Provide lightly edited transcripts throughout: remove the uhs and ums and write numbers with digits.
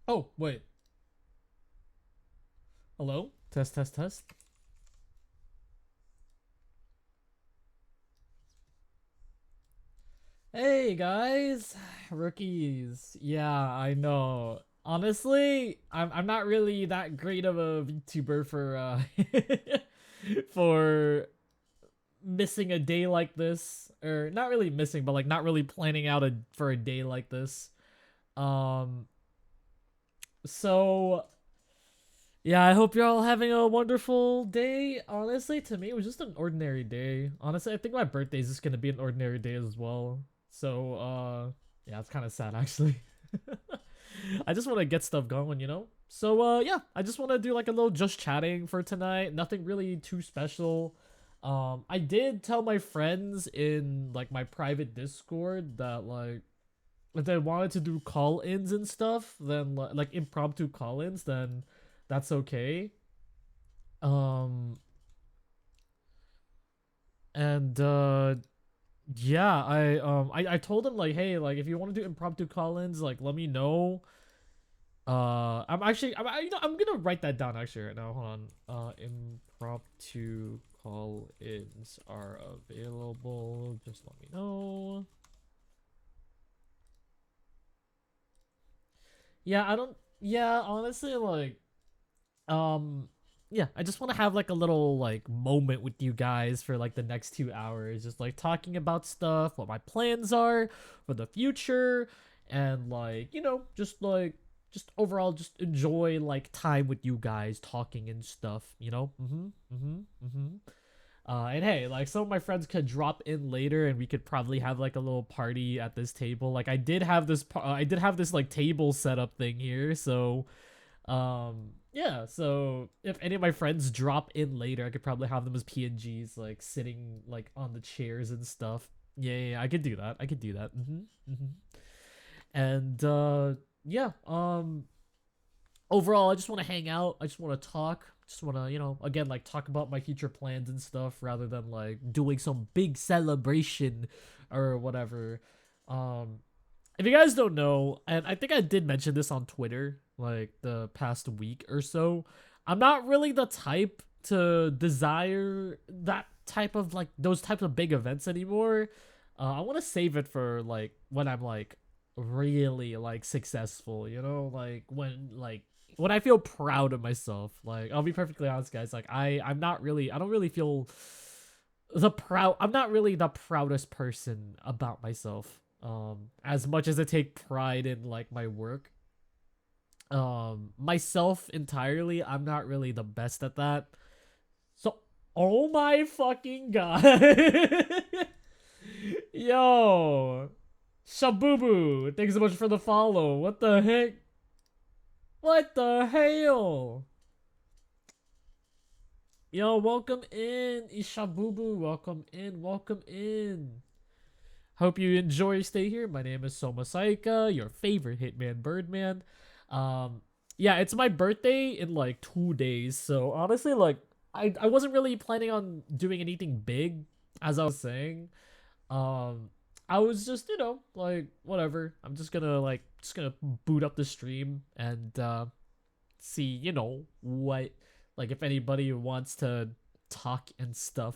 Oh, wait. Hello? Test, test, test. Hey, guys. Rookies. Yeah, I know. Honestly, I'm not really that great of a VTuber for for missing a day like this, or not really missing, but like not really planning out for a day like this. Um so yeah, I hope you're all having a wonderful day. Honestly, to me, it was just an ordinary day. Honestly, I think my birthday is just gonna be an ordinary day as well. So, yeah, it's kind of sad actually. I just want to get stuff going, you know? So, yeah, I just want to do like a little just chatting for tonight. Nothing really too special. I did tell my friends in like my private Discord that like if they wanted to do call-ins and stuff, then like impromptu call-ins, then that's okay. Um and yeah, I told them like, hey, like if you want to do impromptu call-ins, like let me know. I'm actually I'm gonna write that down actually right now. Hold on. Impromptu call-ins are available. Just let me know. Yeah, I don't. Yeah, honestly, like yeah, I just want to have like a little like moment with you guys for like the next 2 hours, just like talking about stuff, what my plans are for the future, and like just like just overall just enjoy like time with you guys talking and stuff, and hey, like some of my friends could drop in later, and we could probably have like a little party at this table. Like I did have this like table setup thing here, so yeah, so if any of my friends drop in later, I could probably have them as PNGs, like sitting like on the chairs and stuff. Yeah, I could do that. I could do that. And yeah, overall I just want to hang out. I just want to talk. Just want to, again, like talk about my future plans and stuff rather than like doing some big celebration or whatever. Um if you guys don't know, and I think I did mention this on Twitter like the past week or so, I'm not really the type to desire that type of like those types of big events anymore. I want to save it for like when I'm like really like successful, like when I feel proud of myself. Like I'll be perfectly honest, guys. Like I don't really feel I'm not really the proudest person about myself, as much as I take pride in like my work. Myself entirely, I'm not really the best at that. So, oh my fucking god. Yo, Shabubu, thanks so much for the follow. What the heck? What the hell? Yo, welcome in, Ishabubu. Welcome in, welcome in. Hope you enjoy your stay here. My name is Soma Saika, your favorite Hitman Birdman. Um, yeah, it's my birthday in like 2 days, so honestly, like I wasn't really planning on doing anything big, as I was saying. Um, I was just like whatever. I'm just gonna boot up the stream and see what, like, if anybody wants to talk and stuff.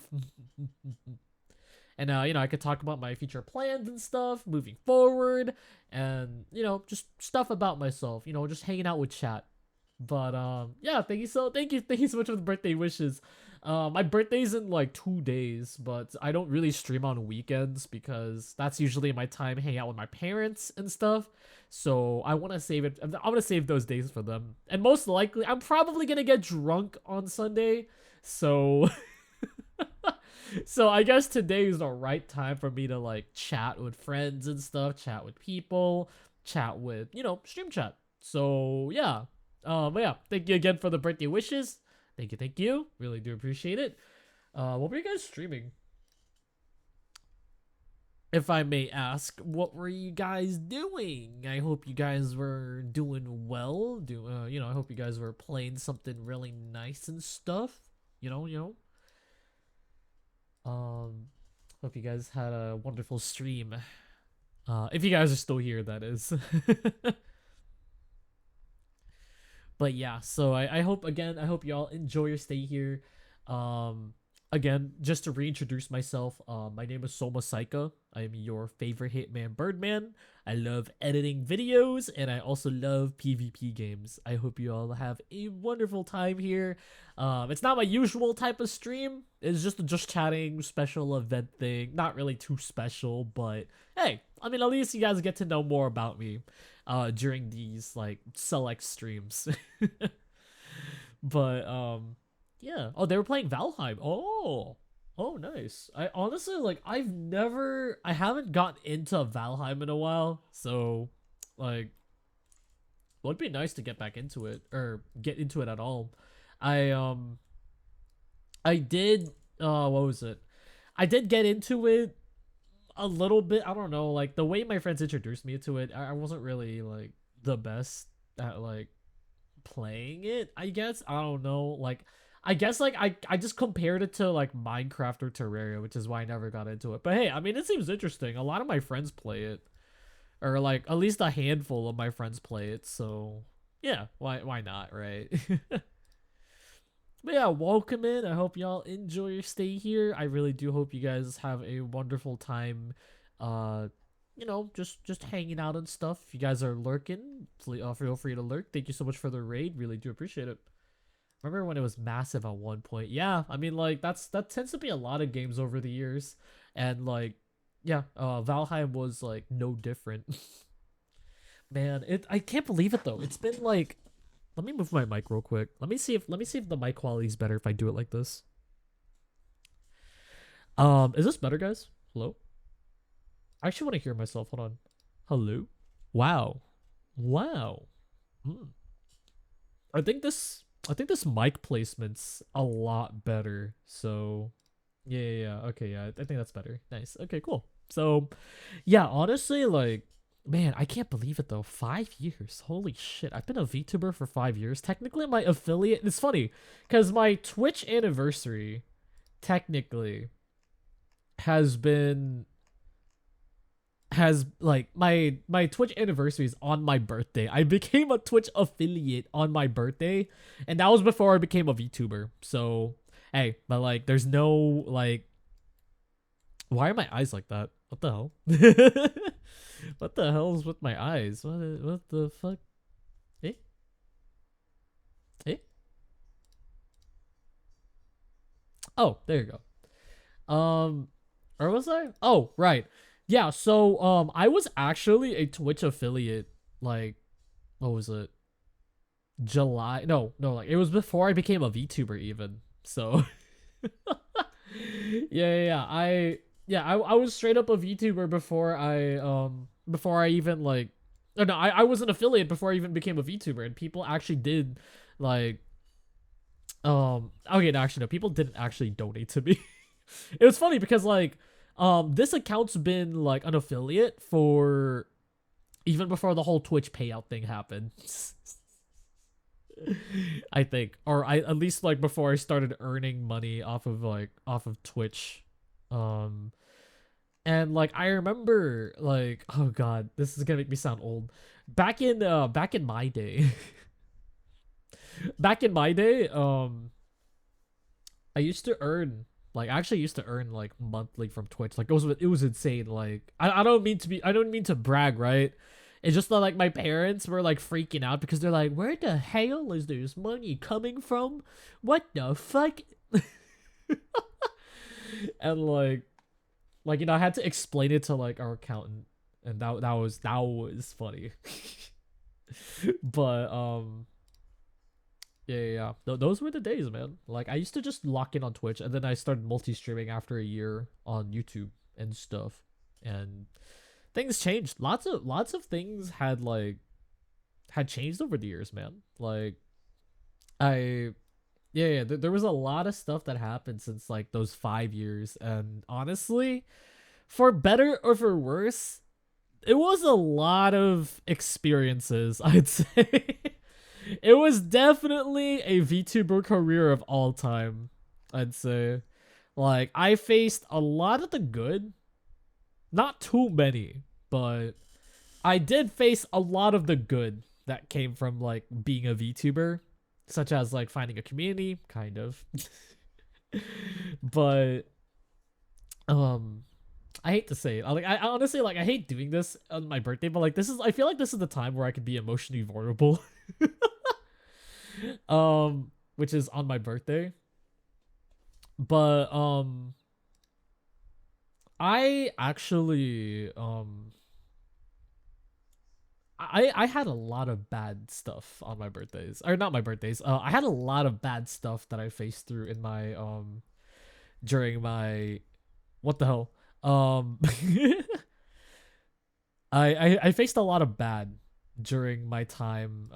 And I could talk about my future plans and stuff moving forward, and just stuff about myself. Just hanging out with chat. But yeah, thank you so much for the birthday wishes. My birthday's in like 2 days, but I don't really stream on weekends because that's usually my time hanging out with my parents and stuff. So I want to save it. I'm gonna save those days for them, and most likely, I'm probably gonna get drunk on Sunday. So so I guess today is the right time for me to like chat with friends and stuff, chat with people, chat with, stream chat. So yeah. But yeah, thank you again for the birthday wishes. Thank you. Really do appreciate it. What were you guys streaming? If I may ask, what were you guys doing? I hope you guys were doing well. I hope you guys were playing something really nice and stuff. You know. Um, Hope you guys had a wonderful stream. If you guys are still here, that is. But yeah, so I hope, again, I hope y'all enjoy your stay here. Um, Again, just to reintroduce myself, my name is Soma Saika. I am your favorite hitman Birdman. I love editing videos, and I also love PvP games. I hope you all have a wonderful time here. It's not my usual type of stream. It's just a just chatting special event thing. Not really too special, but hey, I mean, at least you guys get to know more about me during these like select streams. But yeah. Oh, they were playing Valheim. Oh, nice. I honestly, like, I haven't gotten into Valheim in a while, so like, well, it'd be nice to get back into it, or get into it at all. I I did what was it? I did get into it a little bit. I don't know, like the way my friends introduced me to it, I wasn't really like the best at like playing it, I guess. I don't know, like I guess like I just compared it to like Minecraft or Terraria, which is why I never got into it. But hey, I mean, it seems interesting. A lot of my friends play it, or like at least a handful of my friends play it, so yeah, why not, right? But yeah, welcome in. I hope y'all enjoy your stay here. I really do hope you guys have a wonderful time. Uh, just hanging out and stuff. If you guys are lurking, feel free to lurk. Thank you so much for the raid. Really do appreciate it. Remember when it was massive at one point? Yeah, I mean, like that tends to be a lot of games over the years, and like, yeah, Valheim was like no different. Man, I can't believe it though. It's been like, let me move my mic real quick. Let me see if the mic quality is better if I do it like this. Is this better, guys? Hello? I actually want to hear myself. Hold on. Hello? Wow. Wow. Hmm. I think this mic placement's a lot better. So yeah. Okay, yeah. I think that's better. Nice. Okay, cool. So yeah, honestly, like, man, I can't believe it though. 5 years. Holy shit. I've been a VTuber for 5 years. Technically my affiliate, it's funny, because my Twitch anniversary technically has been has like my Twitch anniversary is on my birthday. I became a Twitch affiliate on my birthday, and that was before I became a VTuber. So hey, but like, there's no like, why are my eyes like that? What the hell? What the hell is with my eyes? What the fuck? Eh? Eh? Oh, there you go. Or was I? Oh, right. Yeah, so I was actually a Twitch affiliate, like, what was it? July? No, like it was before I became a VTuber even. So yeah. I was straight up a VTuber before I even like, no, I was an affiliate before I even became a VTuber, and people actually did like, okay, no, actually no, people didn't actually donate to me. It was funny because like, this account's been like an affiliate for even before the whole Twitch payout thing happened. I think, or I at least like before I started earning money off of Twitch. Um and like I remember, like, oh god, this is gonna make me sound old. Back in my day. Back in my day, I used to earn, like, I actually used to earn like monthly from Twitch. Like it was insane. Like I don't mean to brag, right? It's just that like my parents were like freaking out because they're like, where the hell is this money coming from? What the fuck? And like, I had to explain it to like our accountant, and that was funny. But yeah. Those were the days, man. Like, I used to just lock in on Twitch, and then I started multi-streaming after a year on YouTube and stuff. And things changed. Lots of things had changed over the years, man. Like, I yeah, there was a lot of stuff that happened since like those 5 years, and honestly, for better or for worse, it was a lot of experiences, I'd say. It was definitely a VTuber career of all time, I'd say. Like, I faced a lot of the good, not too many, but I did face a lot of the good. that came from like being a VTuber, such as like finding a community, kind of. But um I hate to say it. I honestly like I hate doing this on my birthday, but like this is I feel like this is the time where I could be emotionally vulnerable. Which is on my birthday. But I actually I had a lot of bad stuff on my birthdays. Or not my birthdays. I had a lot of bad stuff that I faced through in my during my what the hell? I faced a lot of bad during my time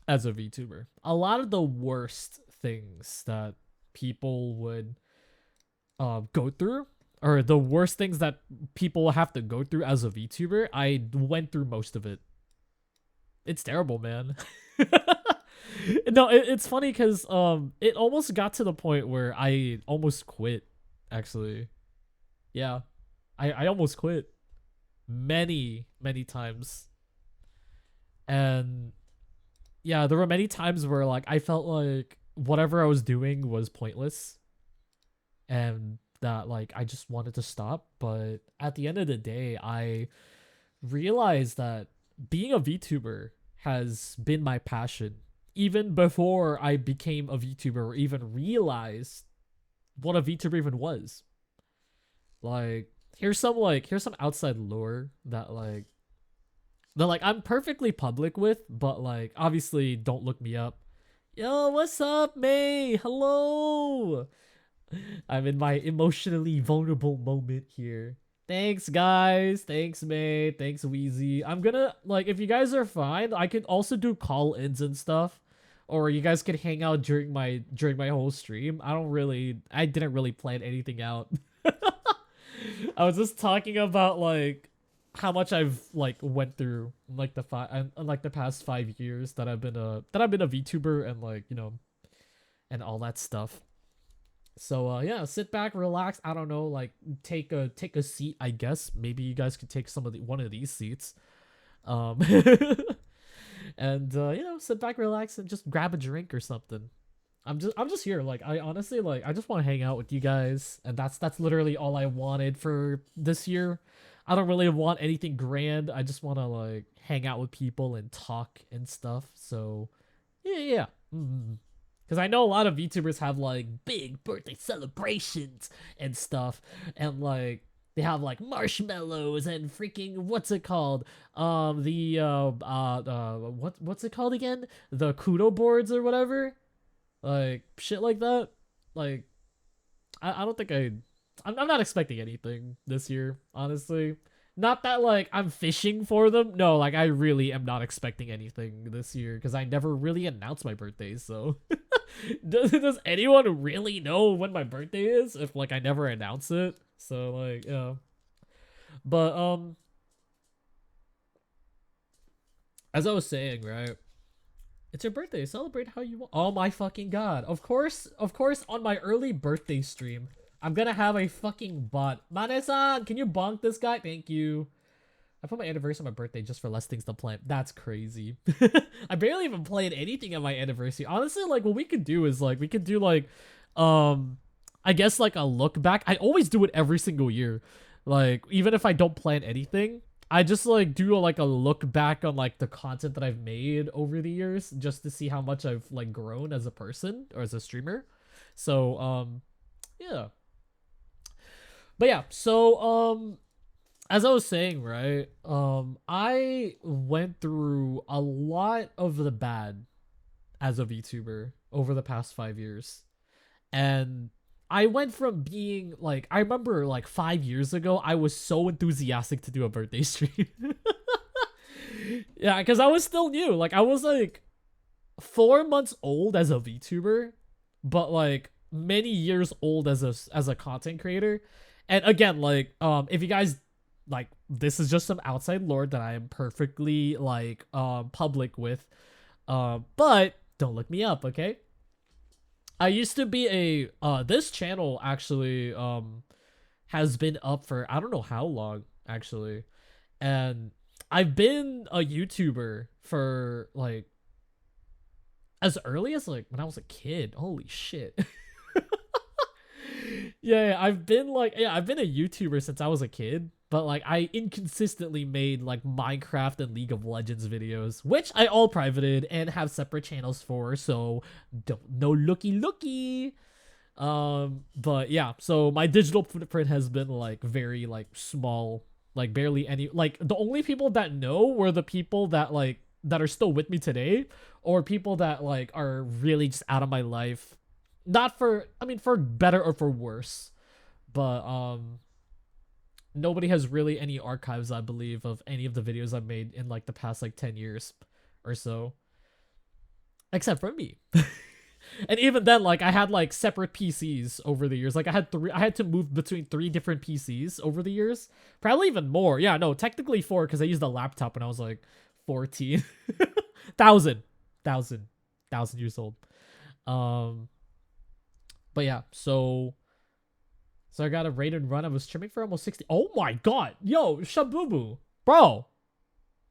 as a VTuber. A lot of the worst things that people would go through, or the worst things that people have to go through as a VTuber, I went through most of it. It's terrible, man. No, it's funny because it almost got to the point where I almost quit. Actually, yeah, I almost quit many times, and yeah, there were many times where like I felt like whatever I was doing was pointless, and that like I just wanted to stop. But at the end of the day, I realized that being a VTuber has been my passion even before I became a VTuber or even realized what a VTuber even was. Like here's some outside lore that like I'm perfectly public with, but like obviously don't look me up. Yo, what's up, May? Hello. I'm in my emotionally vulnerable moment here. Thanks, guys. Thanks, May. Thanks, Wheezy. I'm gonna like if you guys are fine, I could also do call-ins and stuff, or you guys could hang out during my whole stream. I didn't really plan anything out. I was just talking about like how much I've like went through like like the past 5 years that I've been a VTuber, and like and all that stuff. So yeah, sit back, relax. I don't know, like take a seat. I guess maybe you guys could take one of these seats, um, and sit back, relax, and just grab a drink or something. I'm just here. Like I honestly like I just want to hang out with you guys, and that's literally all I wanted for this year. I don't really want anything grand. I just want to like hang out with people and talk and stuff. So yeah. Because I know a lot of VTubers have like big birthday celebrations and stuff, and like they have like marshmallows and freaking what's it called? What's it called again? The kudo boards or whatever, like shit like that. Like I don't think I'm not expecting anything this year, honestly. Not that like I'm fishing for them. No, like I really am not expecting anything this year because I never really announced my birthday. So does anyone really know when my birthday is if like I never announce it? So like yeah. But as I was saying, right? It's your birthday. Celebrate how you want. Oh my fucking god. Of course, on my early birthday stream, I'm gonna have a fucking bot. Mane-san, can you bonk this guy? Thank you. I put my anniversary on my birthday just for less things to plan. That's crazy. I barely even played anything on my anniversary. Honestly, like what we could do is like we could do like I guess like a look back. I always do it every single year. Like even if I don't plan anything, I just like do like a look back on like the content that I've made over the years just to see how much I've like grown as a person or as a streamer. So yeah. But yeah, so as I was saying, right? I went through a lot of the bad as a VTuber over the past 5 years. And I went from being like I remember like 5 years ago, I was so enthusiastic to do a birthday stream. Yeah, because I was still new. Like I was like 4 months old as a VTuber, but like many years old as a content creator. And again, like if you guys like this is just some outside lore that I am perfectly like public with. But don't look me up, okay? I used to be this channel actually has been up for I don't know how long actually. And I've been a YouTuber for like as early as like when I was a kid. Holy shit. Yeah, I've been I've been a YouTuber since I was a kid, but like I inconsistently made like Minecraft and League of Legends videos, which I all privated and have separate channels for, so don't no looky. But yeah, so my digital footprint has been like very like small, like barely any. Like the only people that know were the people that like that are still with me today, or people that like are really just out of my life. Not for, I mean, for better or for worse, but nobody has really any archives, I believe, of any of the videos I've made in like the past like 10 years or so, except for me. And even then, like I had like separate PCs over the years. Like I had to move between 3 different PCs over the years, probably even more. Yeah, no, technically 4, because I used a laptop when I was like 14. thousand years old. But yeah, so I got a raid and run. I was streaming for almost 60. Oh my god, yo, Shabubu, bro,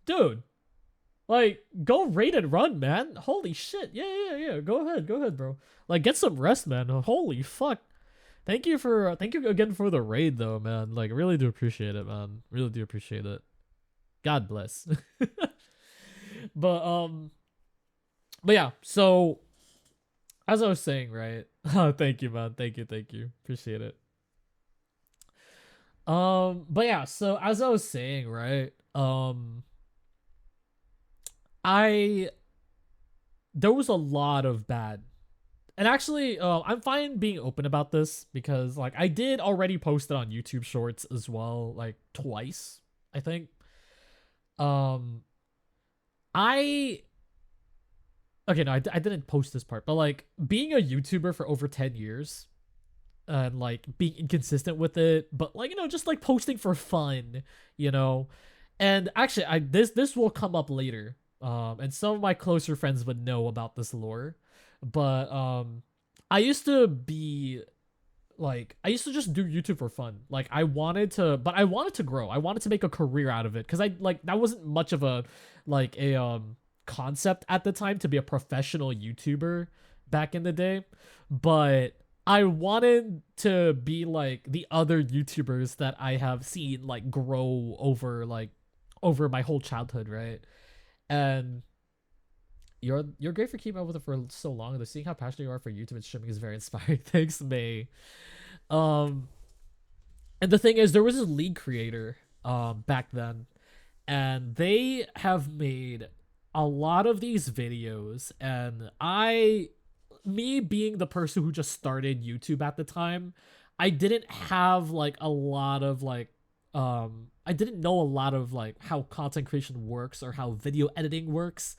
dude, like go raid and run, man. Holy shit, yeah. Go ahead, bro. Like get some rest, man. Holy fuck. Thank you again for the raid, though, man. Like really do appreciate it, man. Really do appreciate it. God bless. But yeah, so as I was saying, right? Thank you, man. Thank you. Appreciate it. But yeah, so as I was saying, right? There was a lot of bad. And actually, I'm fine being open about this because like I did already post it on YouTube Shorts as well, like twice, I think. Okay, no, I didn't post this part, but like being a YouTuber for over 10 years and like being inconsistent with it, but like, you know, just like posting for fun, you know. And actually, this will come up later. And some of my closer friends would know about this lore, but I used to just do YouTube for fun. Like I wanted to grow. I wanted to make a career out of it because I like that wasn't much of a concept at the time to be a professional YouTuber back in the day, but I wanted to be like the other YouTubers that I have seen like grow over my whole childhood, right? And you're great for keeping up with it for so long. And seeing how passionate you are for YouTube and streaming is very inspiring. Thanks, May. And the thing is, there was this league creator back then, and they have made a lot of these videos, and me being the person who just started YouTube at the time, I didn't have like a lot of like I didn't know a lot of like how content creation works or how video editing works.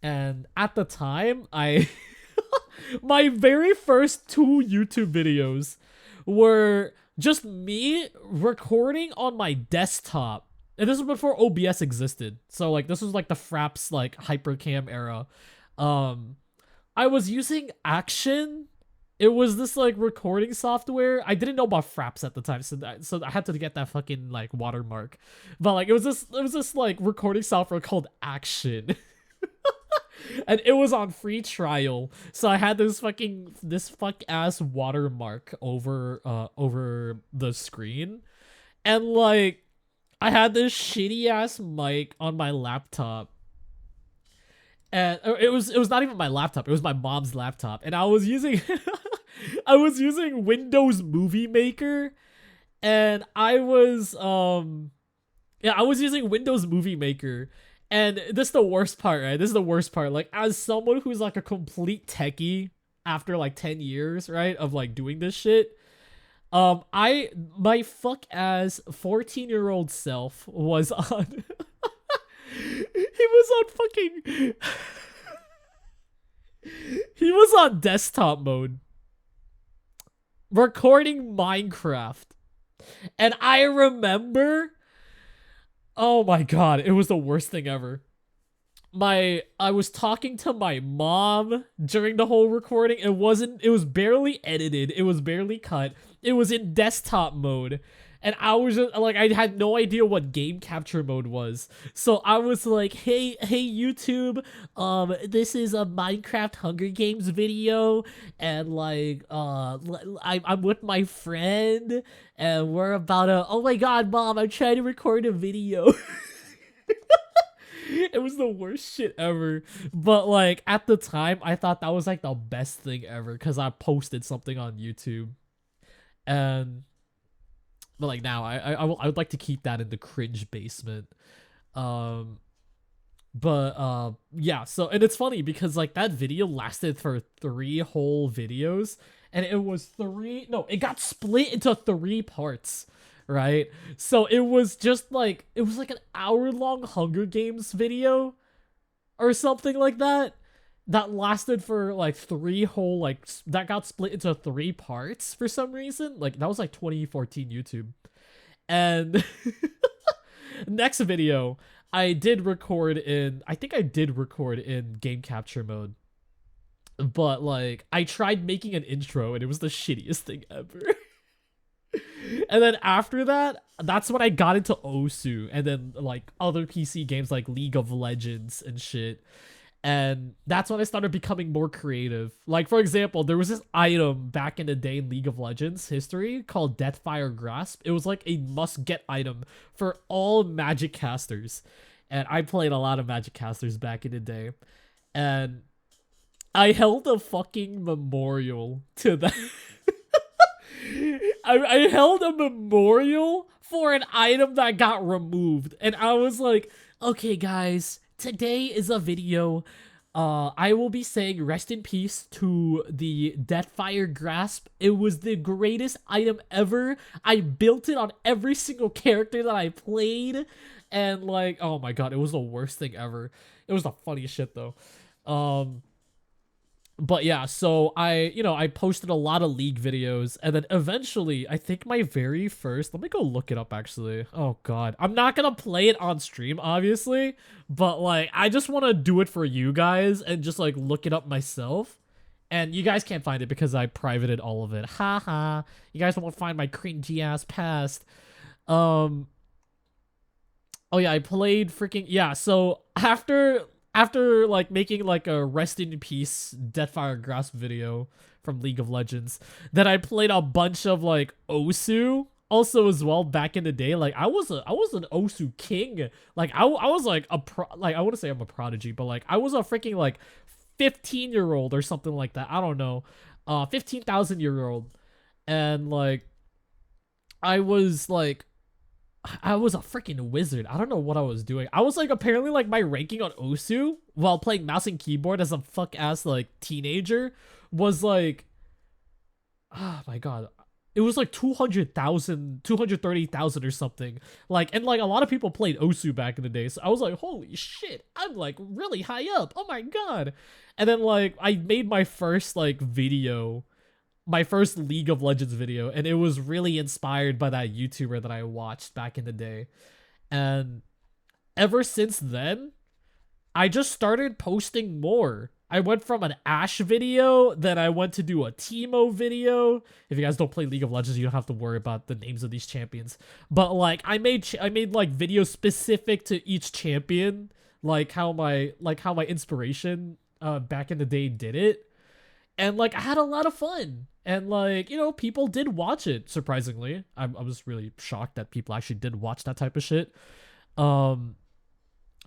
And at the time, my very first 2 YouTube videos were just me recording on my desktop. And this was before OBS existed. So like this was like the Fraps like hypercam era. I was using Action. It was this like recording software. I didn't know about Fraps at the time, so I had to get that fucking like watermark. But like it was this like recording software called Action. And it was on free trial, so I had this fuck ass watermark over the screen, and like I had this shitty ass mic on my laptop, and it was not even my laptop; it was my mom's laptop, and I was using Windows Movie Maker, and I was using Windows Movie Maker. And this is the worst part, right? This is the worst part. Like, as someone who's like a complete techie after like 10 years, right, of like doing this shit, my fuck ass 14-year-old self was on he was on desktop mode recording Minecraft. And I remember, oh my god, it was the worst thing ever. I was talking to my mom during the whole recording. It was barely edited. It was barely cut. It was in desktop mode. And I was just like, I had no idea what game capture mode was. So I was like, hey YouTube, this is a Minecraft Hunger Games video, and like I'm with my friend, and we're about to, oh my god, mom, I'm trying to record a video. It was the worst shit ever. But like at the time, I thought that was like the best thing ever because I posted something on YouTube. And but like now, I would like to keep that in the cringe basement. Um, but yeah. So, and it's funny because like that video lasted for 3 whole videos, and it was three. No, it got split into 3 parts. Right. So it was just like, it was like an hour-long Hunger Games video or something like that. That lasted for like 3 whole, like that got split into 3 parts for some reason. Like that was like 2014 YouTube. And next video, I think I did record in game capture mode. But like I tried making an intro and it was the shittiest thing ever. And then after that, that's when I got into Osu and then like other PC games like League of Legends and shit. And that's when I started becoming more creative. Like, for example, there was this item back in the day in League of Legends history called Deathfire Grasp. It was like a must-get item for all Magic casters. And I played a lot of Magic casters back in the day. And I held a fucking memorial to that. I held a memorial for an item that got removed. And I was like, okay, guys, today is a video. I will be saying rest in peace to the Deathfire Grasp. It was the greatest item ever. I built it on every single character that I played. And like, oh my god, it was the worst thing ever. It was the funniest shit though. But yeah, so I posted a lot of League videos, and then eventually, I think my very first, let me go look it up actually. Oh god, I'm not gonna play it on stream, obviously, but like, I just want to do it for you guys and just like look it up myself. And you guys can't find it because I privated all of it. Haha. You guys won't find my cringy ass past. Oh yeah, I played freaking, yeah, so after like making like a rest in peace Deathfire Grasp video from League of Legends, then I played a bunch of like Osu also as well back in the day. Like I was an Osu king. Like I was like like I wouldn't say I'm a prodigy, but like I was a freaking like 15-year-old or something like that. I don't know. 15,000-year-old. And like I was a freaking wizard. I don't know what I was doing. I was like, apparently like my ranking on Osu while playing mouse and keyboard as a fuck ass like teenager was like, oh my god, it was like 200,000, 230,000 or something. Like, and like a lot of people played Osu back in the day. So I was like, holy shit, I'm like really high up. Oh my god. And then like I made my first like video, my first League of Legends video, and it was really inspired by that YouTuber that I watched back in the day. And ever since then, I just started posting more. I went from an Ashe video, then I went to do a Teemo video. If you guys don't play League of Legends, you don't have to worry about the names of these champions. But like I made like videos specific to each champion, like how my inspiration back in the day did it. And like I had a lot of fun. And like, people did watch it, surprisingly. I was really shocked that people actually did watch that type of shit. And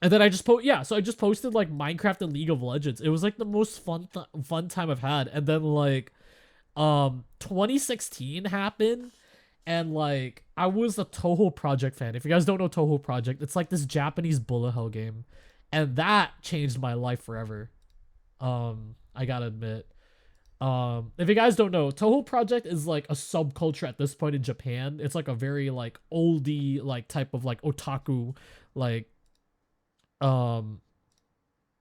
then I just so I just posted like Minecraft and League of Legends. It was like the most fun time I've had. And then like 2016 happened, and like I was a Toho Project fan. If you guys don't know Toho Project, it's like this Japanese bullet hell game. And that changed my life forever. I gotta admit. If you guys don't know, Toho Project is like a subculture at this point in Japan. It's like a very like oldie like type of like otaku like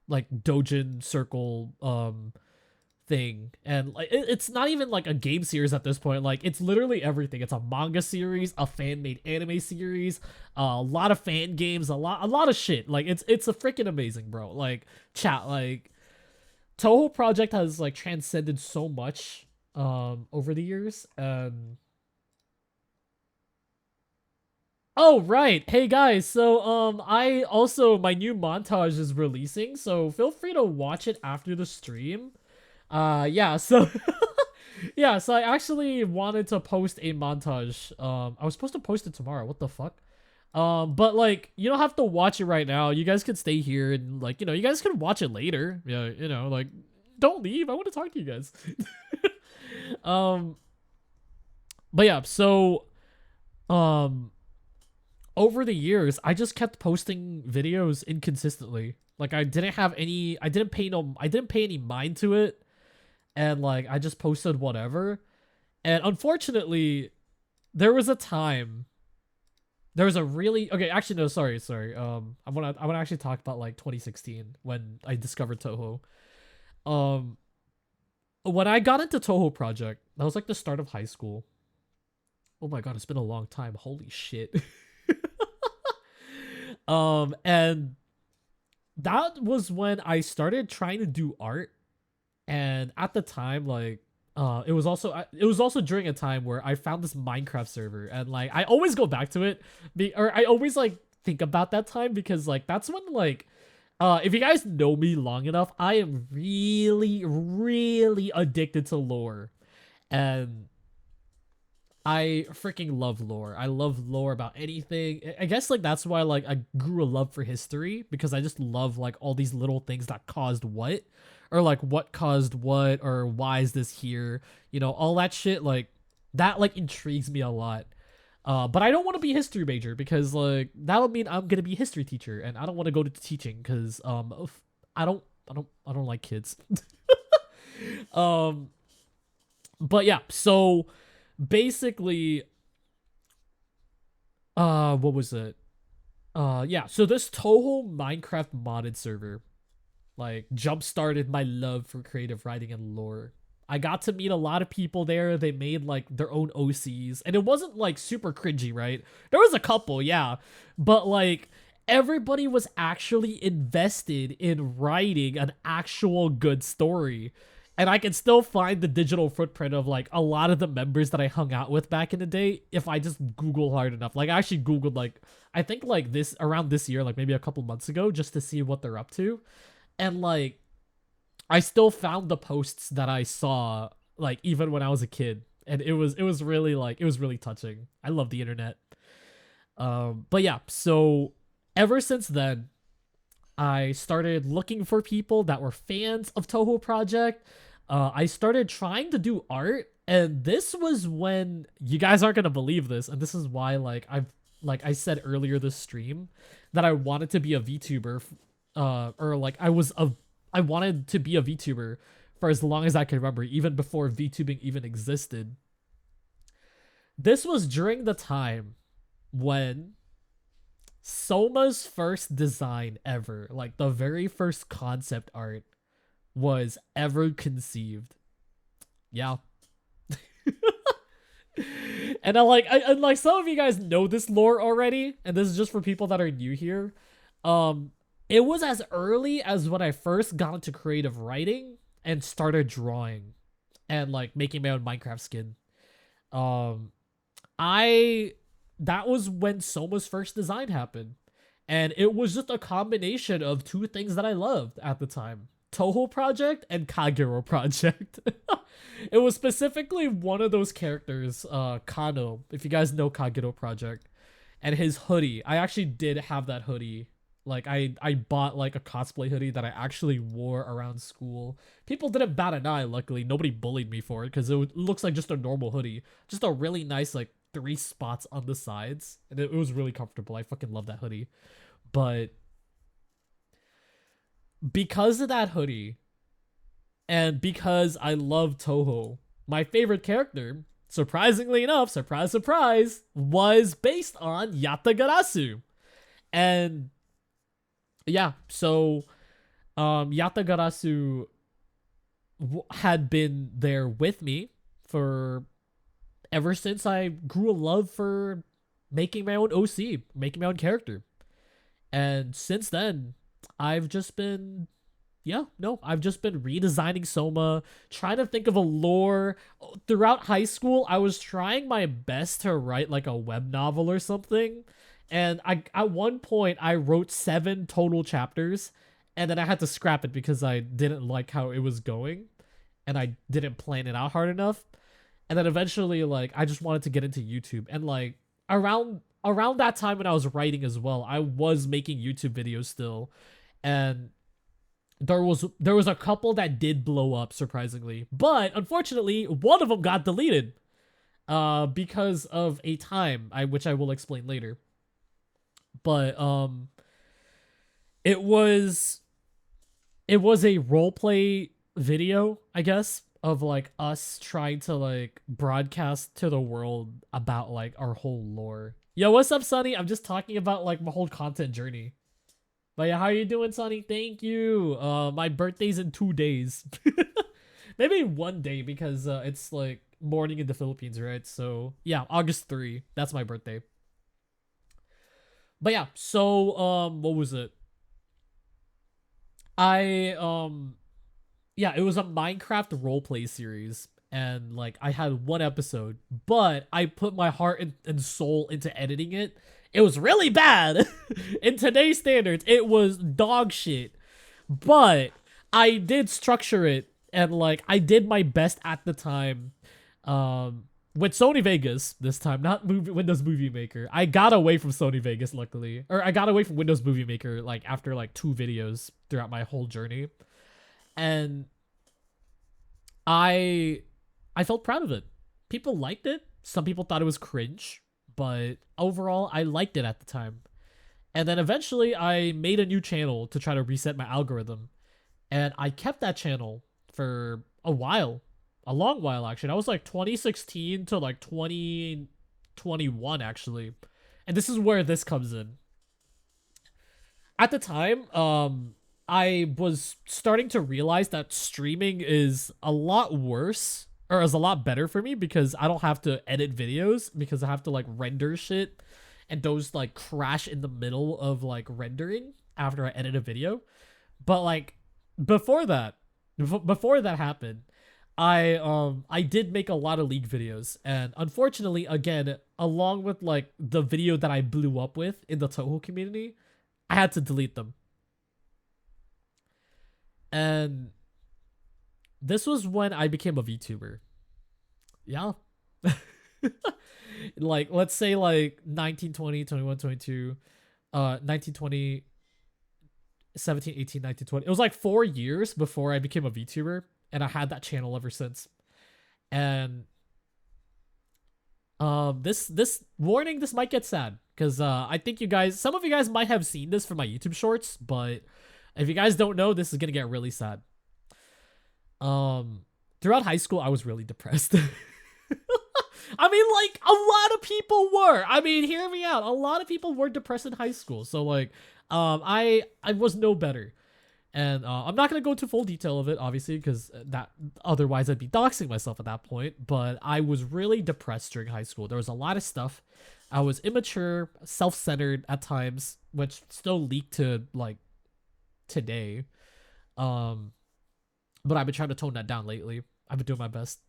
dojin circle thing. And like it's not even like a game series at this point. Like it's literally everything. It's a manga series, a fan-made anime series, a lot of fan games, a lot of shit. Like it's a freaking amazing, bro. Like chat, like Toho Project has like transcended so much over the years. Oh right. Hey guys, so I also my new montage is releasing, so feel free to watch it after the stream. Yeah, so yeah, so I actually wanted to post a montage. I was supposed to post it tomorrow. What the fuck? But like you don't have to watch it right now. You guys could stay here and like, you guys can watch it later. Yeah, like don't leave. I want to talk to you guys. um but yeah, so um over the years, I just kept posting videos inconsistently. Like I didn't pay any mind to it, and like I just posted whatever. And unfortunately, there was a time. There was a really okay. Actually, no, sorry. I wanna actually talk about like 2016 when I discovered Toho. Um, when I got into Toho Project, that was like the start of high school. Oh my god, it's been a long time. Holy shit. And that was when I started trying to do art, and at the time, like, it was also during a time where I found this Minecraft server, and like I always go back to it, or I always like think about that time because like that's when like. If you guys know me long enough, I am really, really addicted to lore. And I freaking love lore. I love lore about anything. I guess like that's why like I grew a love for history because I just love like all these little things that caused what, or like what caused what, or why is this here? All that shit like that like intrigues me a lot. But I don't want to be a history major because like that would mean I'm gonna be a history teacher, and I don't want to go to teaching because I don't like kids. um, but yeah, so basically what was it? Yeah, so this Toho Minecraft modded server like jump started my love for creative writing and lore. I got to meet a lot of people there. They made like their own OCs, and it wasn't like super cringy, right? There was a couple, yeah, but like everybody was actually invested in writing an actual good story. And I can still find the digital footprint of like a lot of the members that I hung out with back in the day if I just Google hard enough. Like I actually Googled like I think like this around this year, like maybe a couple months ago, just to see what they're up to. And like I still found the posts that I saw like even when I was a kid. And it was really like it was really touching. I love the internet. But yeah, so ever since then, I started looking for people that were fans of Toho Project. I started trying to do art, and this was when you guys aren't gonna believe this, and this is why like I said earlier this stream that I wanted to be a VTuber, or like I wanted to be a VTuber for as long as I can remember, even before VTubing even existed. This was during the time when Soma's first design ever, like the very first concept art, was ever conceived. Yeah. And and like some of you guys know this lore already, and this is just for people that are new here. Um, it was as early as when I first got into creative writing and started drawing and like making my own Minecraft skin. Um, I that was when Soma's first design happened. And it was just a combination of two things that I loved at the time. Toho Project and Kagero Project. It was specifically one of those characters, Kano, if you guys know Kagero Project, and his hoodie. I actually did have that hoodie. Like I bought like a cosplay hoodie that I actually wore around school. People didn't bat an eye, luckily. Nobody bullied me for it because it looks like just a normal hoodie. Just a really nice like 3 spots on the sides. And it was really comfortable. I fucking love that hoodie. But because of that hoodie, and because I love Toho, my favorite character, surprisingly enough, surprise, surprise, was based on Yatagarasu. And yeah, so Yatagarasu had been there with me for ever since I grew a love for making my own OC, making my own character. And since then, I've just been Yeah, no, I've just been redesigning Soma, trying to think of a lore. Throughout high school, I was trying my best to write like a web novel or something. And I at one point I wrote 7 total chapters, and then I had to scrap it because I didn't like how it was going and I didn't plan it out hard enough. And then eventually like I just wanted to get into YouTube, and like around that time when I was writing as well, I was making YouTube videos still. And there was a couple that did blow up surprisingly, but unfortunately one of them got deleted because of a time which I will explain later. But it was it was a role play video, I guess, of like us trying to like broadcast to the world about like our whole lore. Yo, what's up, Sonny? I'm just talking about like my whole content journey. But yeah, how you doing, Sonny? Thank you. My birthday's in 2 days. Maybe 1 day because it's like morning in the Philippines, right? So yeah, August 3. That's my birthday. But yeah, so what was it? I yeah, it was a Minecraft roleplay series, and like I had 1 episode, but I put my heart and soul into editing it. It was really bad. In today's standards, it was dog shit. But I did structure it, and like I did my best at the time. With Sony Vegas this time, not Windows Movie Maker. I got away from Sony Vegas luckily. Or I got away from Windows Movie Maker like after like 2 videos throughout my whole journey. And I felt proud of it. People liked it. Some people thought it was cringe, but overall I liked it at the time. And then eventually I made a new channel to try to reset my algorithm. And I kept that channel for a while. A long while actually. That was like 2016 to like 2021 actually. And this is where this comes in. At the time, I was starting to realize that streaming is a lot worse, or is a lot better for me, because I don't have to edit videos, because I have to like render shit, and those like crash in the middle of like rendering after I edit a video. But like before that happened, I did make a lot of League videos, and unfortunately, again, along with like the video that I blew up with in the Toho community, I had to delete them. And this was when I became a VTuber. Yeah. Like, let's say like 19, 20, 21, 22, 19, 20, 17, 18, 19, 20. It was like 4 years before I became a VTuber, and I had that channel ever since. And this warning, this might get sad, because I think some of you guys might have seen this from my YouTube shorts, but if you guys don't know, this is gonna get really sad. Throughout high school, I was really depressed. I mean, like, a lot of people were. I mean, hear me out. A lot of people were depressed in high school. So like, I was no better. And I'm not gonna go into full detail of it, obviously, because that otherwise I'd be doxing myself at that point. But I was really depressed during high school. There was a lot of stuff. I was immature, self-centered at times, which still leaked to like today. But I've been trying to tone that down lately. I've been doing my best.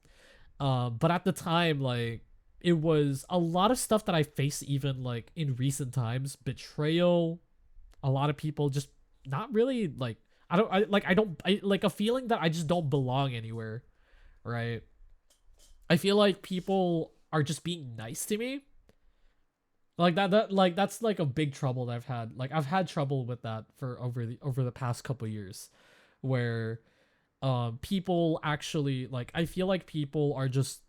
But at the time, like, it was a lot of stuff that I faced even like in recent times. Betrayal, a lot of people just not really like, I like a feeling that I just don't belong anywhere, right? I feel like people are just being nice to me. Like that's like a big trouble that I've had. Like I've had trouble with that for over the past couple years, where people actually, like, I feel like people are just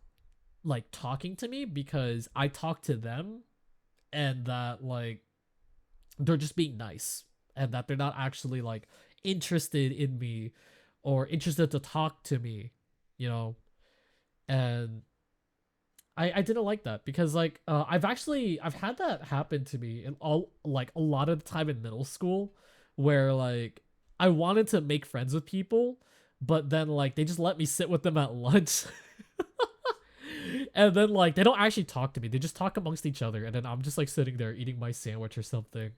like talking to me because I talk to them, and that like they're just being nice, and that they're not actually like interested in me or interested to talk to me, you know. And I didn't like that, because like I've had that happen to me in all, like, a lot of the time in middle school, where like I wanted to make friends with people, but then like they just let me sit with them at lunch. And then like they don't actually talk to me, they just talk amongst each other, and then I'm just like sitting there eating my sandwich or something,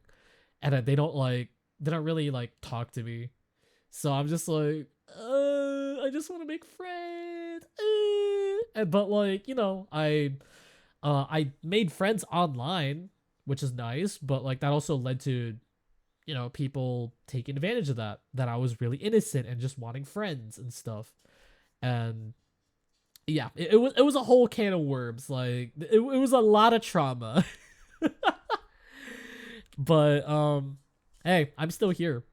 and then they don't really like talk to me. So I'm just like, I just want to make friends. But like, I made friends online, which is nice, but like that also led to, people taking advantage of that I was really innocent and just wanting friends and stuff. And yeah, it was a whole can of worms. Like it was a lot of trauma. But hey, I'm still here.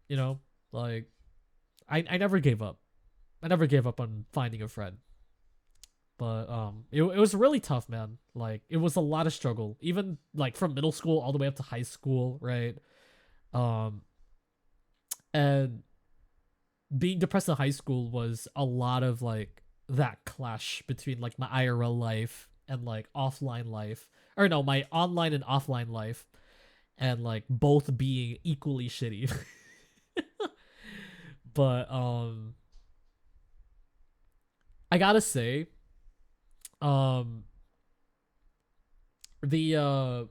You know, like I never gave up. I never gave up on finding a friend. But it was really tough, man. Like it was a lot of struggle, even like from middle school all the way up to high school, right? Um, and being depressed in high school was a lot of like that clash between like my IRL life and like offline life, or no, my online and offline life, and like both being equally shitty. But I gotta say, um, the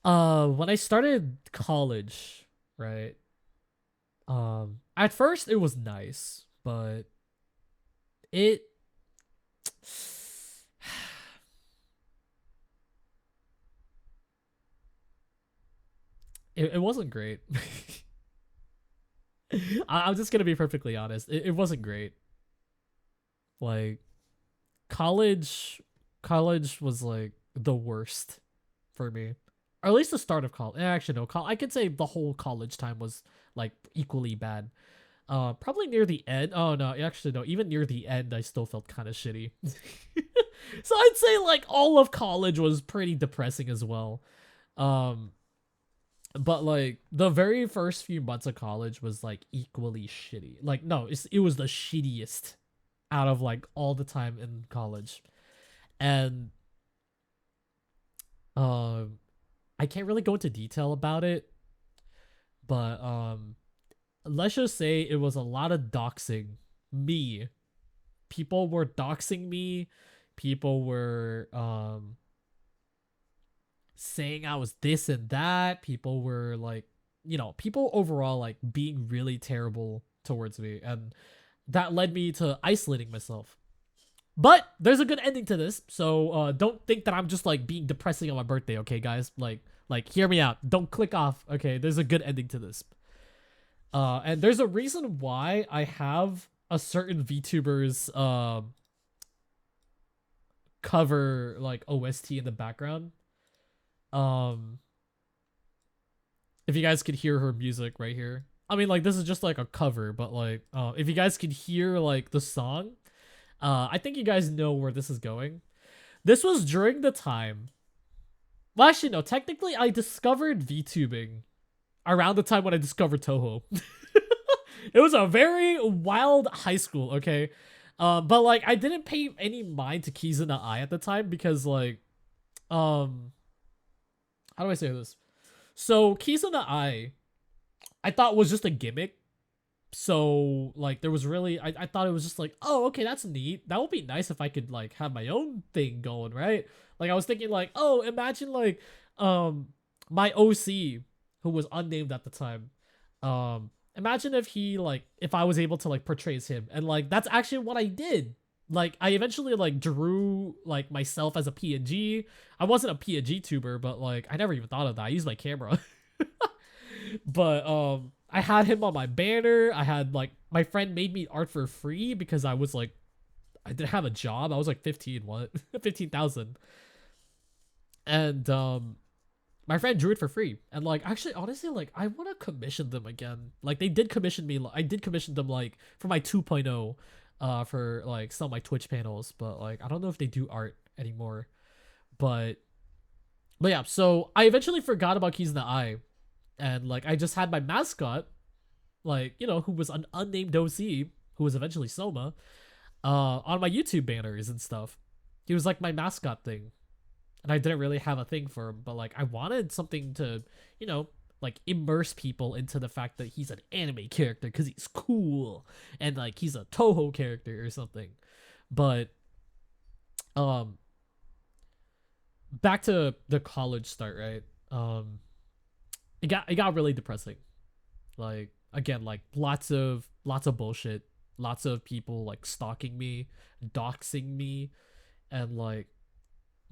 when I started college, right? At first it was nice, but it it wasn't great. I'm just gonna be perfectly honest. It wasn't great. Like college, college was like the worst for me, or at least the start of college. Actually, no, I could say the whole college time was like equally bad. Probably near the end. Oh no, actually no. Even near the end, I still felt kind of shitty. So I'd say like all of college was pretty depressing as well. Um, but like the very first few months of college was like equally shitty. Like no, it was the shittiest out of like all the time in college. And um I can't really go into detail about it, but let's just say it was a lot of doxing me. People were doxing me. People were saying I was this and that. People were like, people overall like being really terrible towards me, and that led me to isolating myself. But there's a good ending to this, so don't think that I'm just like being depressing on my birthday, okay, guys? Like hear me out. Don't click off, okay? There's a good ending to this. And there's a reason why I have a certain VTuber's cover like OST in the background. Um, if you guys could hear her music right here. I mean, like this is just like a cover, but like, if you guys could hear like the song, I think you guys know where this is going. This was during the time. Well, actually, no. Technically, I discovered VTubing around the time when I discovered Toho. It was a very wild high school, okay? But like I didn't pay any mind to Keys in the Eye at the time because like, um, how do I say this? So Keys in the Eye, I thought was just a gimmick. So like there was really I thought it was just like, oh okay, that's neat. That would be nice if I could like have my own thing going, right? Like I was thinking like, oh, imagine like my OC who was unnamed at the time. Imagine if he like if I was able to like portray as him, and like that's actually what I did. Like I eventually like drew like myself as a PNG. I wasn't a PNG tuber, but like I never even thought of that. I used my camera. But I had him on my banner. I had like my friend made me art for free because I was like I didn't have a job. I was like 15 what 15,000. And my friend drew it for free. And like actually honestly like I want to commission them again. Like they did commission me. I did commission them like for my 2.0 for like some of my Twitch panels, but like I don't know if they do art anymore. But yeah, so I eventually forgot about Keys in the Eye, and like I just had my mascot, like who was an unnamed OC, who was eventually Soma, on my YouTube banners and stuff. He was like my mascot thing, and I didn't really have a thing for him, but like I wanted something to, like immerse people into the fact that he's an anime character because he's cool, and like he's a Toho character or something. But um, back to the college start, right? it got really depressing. Like again, like lots of bullshit, lots of people like stalking me, doxing me, and like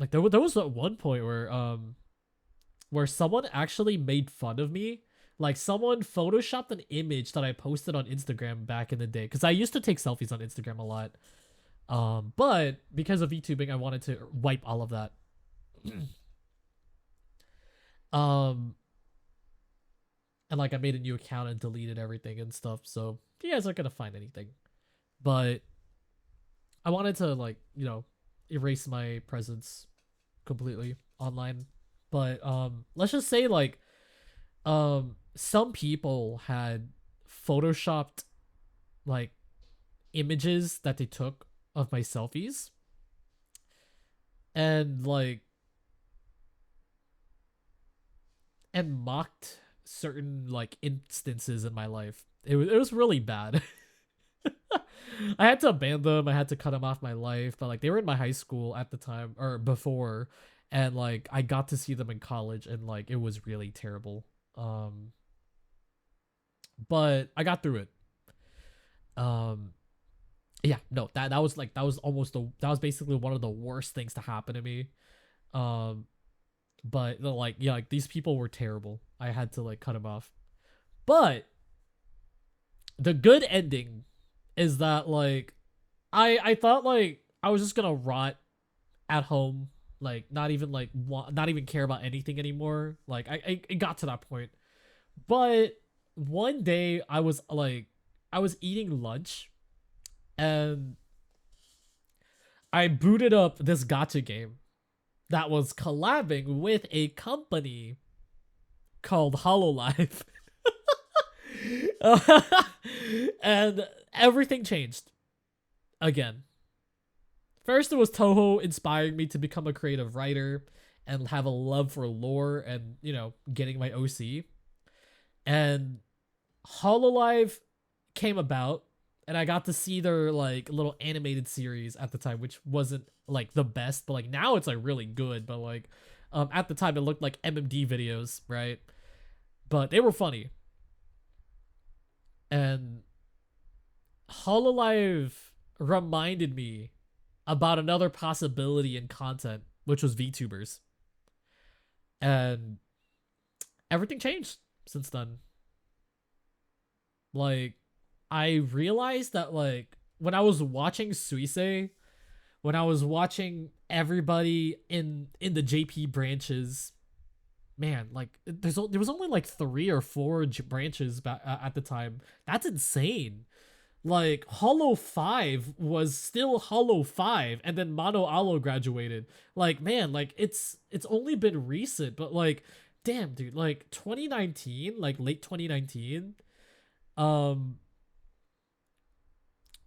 there was at one point where someone actually made fun of me. Like someone photoshopped an image that I posted on Instagram back in the day because I used to take selfies on Instagram a lot. But because of YouTubing, I wanted to wipe all of that. um, and like I made a new account and deleted everything and stuff. So you guys aren't gonna find anything. But I wanted to like erase my presence completely online. But let's just say like some people had photoshopped like images that they took of my selfies and mocked certain like instances in my life. It was really bad. I had to abandon them. I had to cut them off my life. But like they were in my high school at the time or before, and like I got to see them in college, and like it was really terrible. Um, but I got through it. Um, yeah, no, that was like that was basically one of the worst things to happen to me. Um, but like yeah, like these people were terrible. I had to like cut them off. But the good ending is that like I thought like I was just gonna rot at home, like not even care about anything anymore. Like I it got to that point. But one day I was eating lunch and I booted up this gotcha game that was collabing with a company called Hololive. And everything changed again. First, it was Toho inspiring me to become a creative writer and have a love for lore and, getting my OC. And Hololive came about, and I got to see their like little animated series at the time, which wasn't like the best, but like now it's like really good. But like at the time it looked like MMD videos, right? But they were funny. And Hololive reminded me about another possibility in content, which was VTubers. And everything changed since then. Like, I realized that, like, when I was watching Suisei, when I was watching everybody in the JP branches, man, like, there was only like 3 or 4 branches at the time. That's insane. Like Hollow 5 was still Hollow 5 and then Mono Alo graduated. Like man, like it's only been recent, but like damn dude, like 2019, like late 2019, um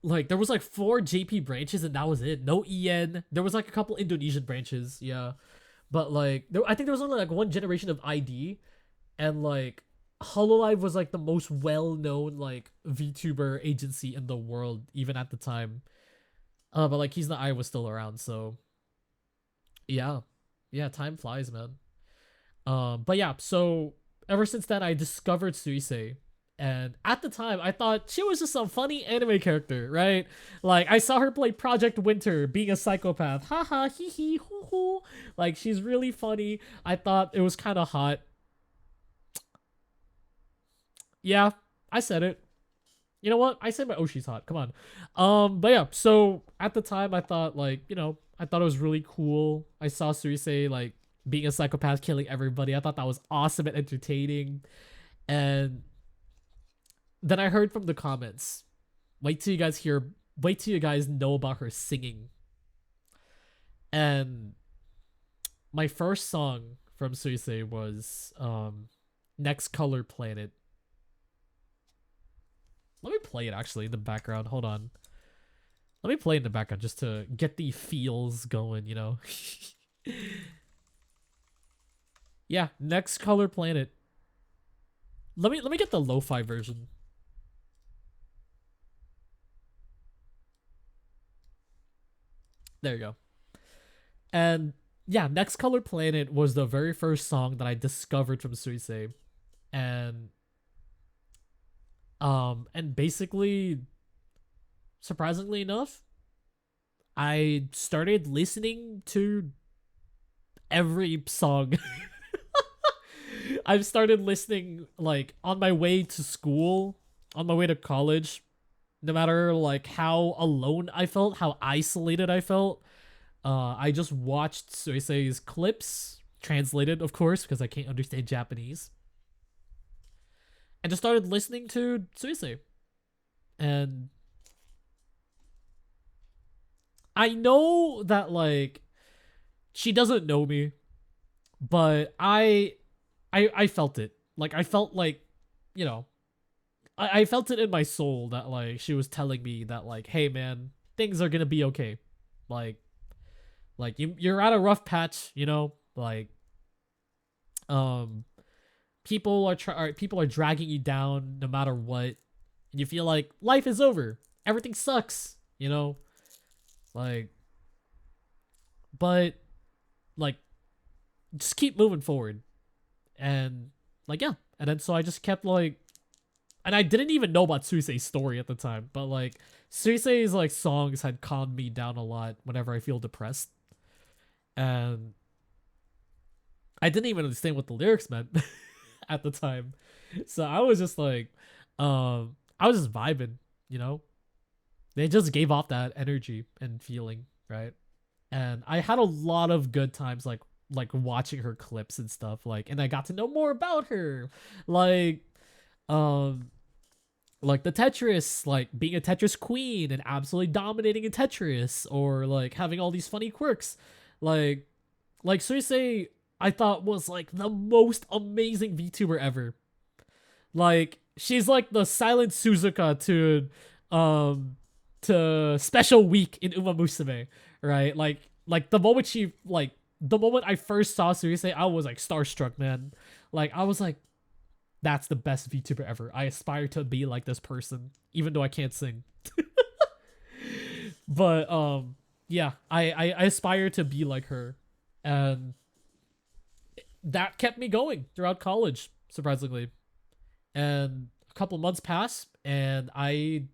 like there was like 4 JP branches and that was it. No EN. There was like a couple Indonesian branches, yeah. But like I think there was only like one generation of ID and like Hololive was like the most well-known like VTuber agency in the world even at the time. But like he's not I was still around, so yeah. Yeah, time flies, man. But yeah, so ever since then I discovered Suisei. And at the time, I thought she was just some funny anime character, right? Like, I saw her play Project Winter, being a psychopath. Haha, hee hee, hoo hoo. Like, she's really funny. I thought it was kind of hot. Yeah, I said it. You know what? I said my Oshi's hot. Come on. But yeah, so at the time I thought like, I thought it was really cool. I saw Suisei like being a psychopath killing everybody. I thought that was awesome and entertaining. And then I heard from the comments. Wait till you guys know about her singing. And my first song from Suisei was Next Color Planet. Let me play it actually in the background. Hold on. Let me play in the background just to get the feels going, Yeah, Next Color Planet. Let me get the lo-fi version. There you go. And yeah, Next Color Planet was the very first song that I discovered from Suisei. and basically, surprisingly enough, I started listening to every song. I've started listening like on my way to school, on my way to college, no matter like how alone I felt, how isolated I felt. I just watched Suisei's clips, translated of course because I can't understand Japanese, and just started listening to Suisei. And I know that like she doesn't know me, but I felt it. Like I felt like, you know, I felt it in my soul that like she was telling me that like, hey man, things are gonna be okay. Like you're at a rough patch, you know, like um people are dragging you down no matter what, and you feel like life is over, everything sucks, you know, like, but like just keep moving forward. And like yeah, and then so I just kept like, and I didn't even know about Suisei's story at the time, but like Suisei's like songs had calmed me down a lot whenever I feel depressed, and I didn't even understand what the lyrics meant at the time. So I was just like, I was just vibing, you know. They just gave off that energy and feeling, right? And I had a lot of good times, like watching her clips and stuff, like, and I got to know more about her, like, um, like the Tetris, like being a Tetris queen and absolutely dominating in Tetris, or like having all these funny quirks, like Suisei, I thought was like the most amazing VTuber ever. Like she's like the silent Suzuka um to Special Week in Uma Musume, right? Like the moment I first saw Suisei, I was like starstruck, man. Like I was like, that's the best VTuber ever. I aspire to be like this person, even though I can't sing. But yeah, I aspire to be like her, and that kept me going throughout college, surprisingly. And a couple months pass, and I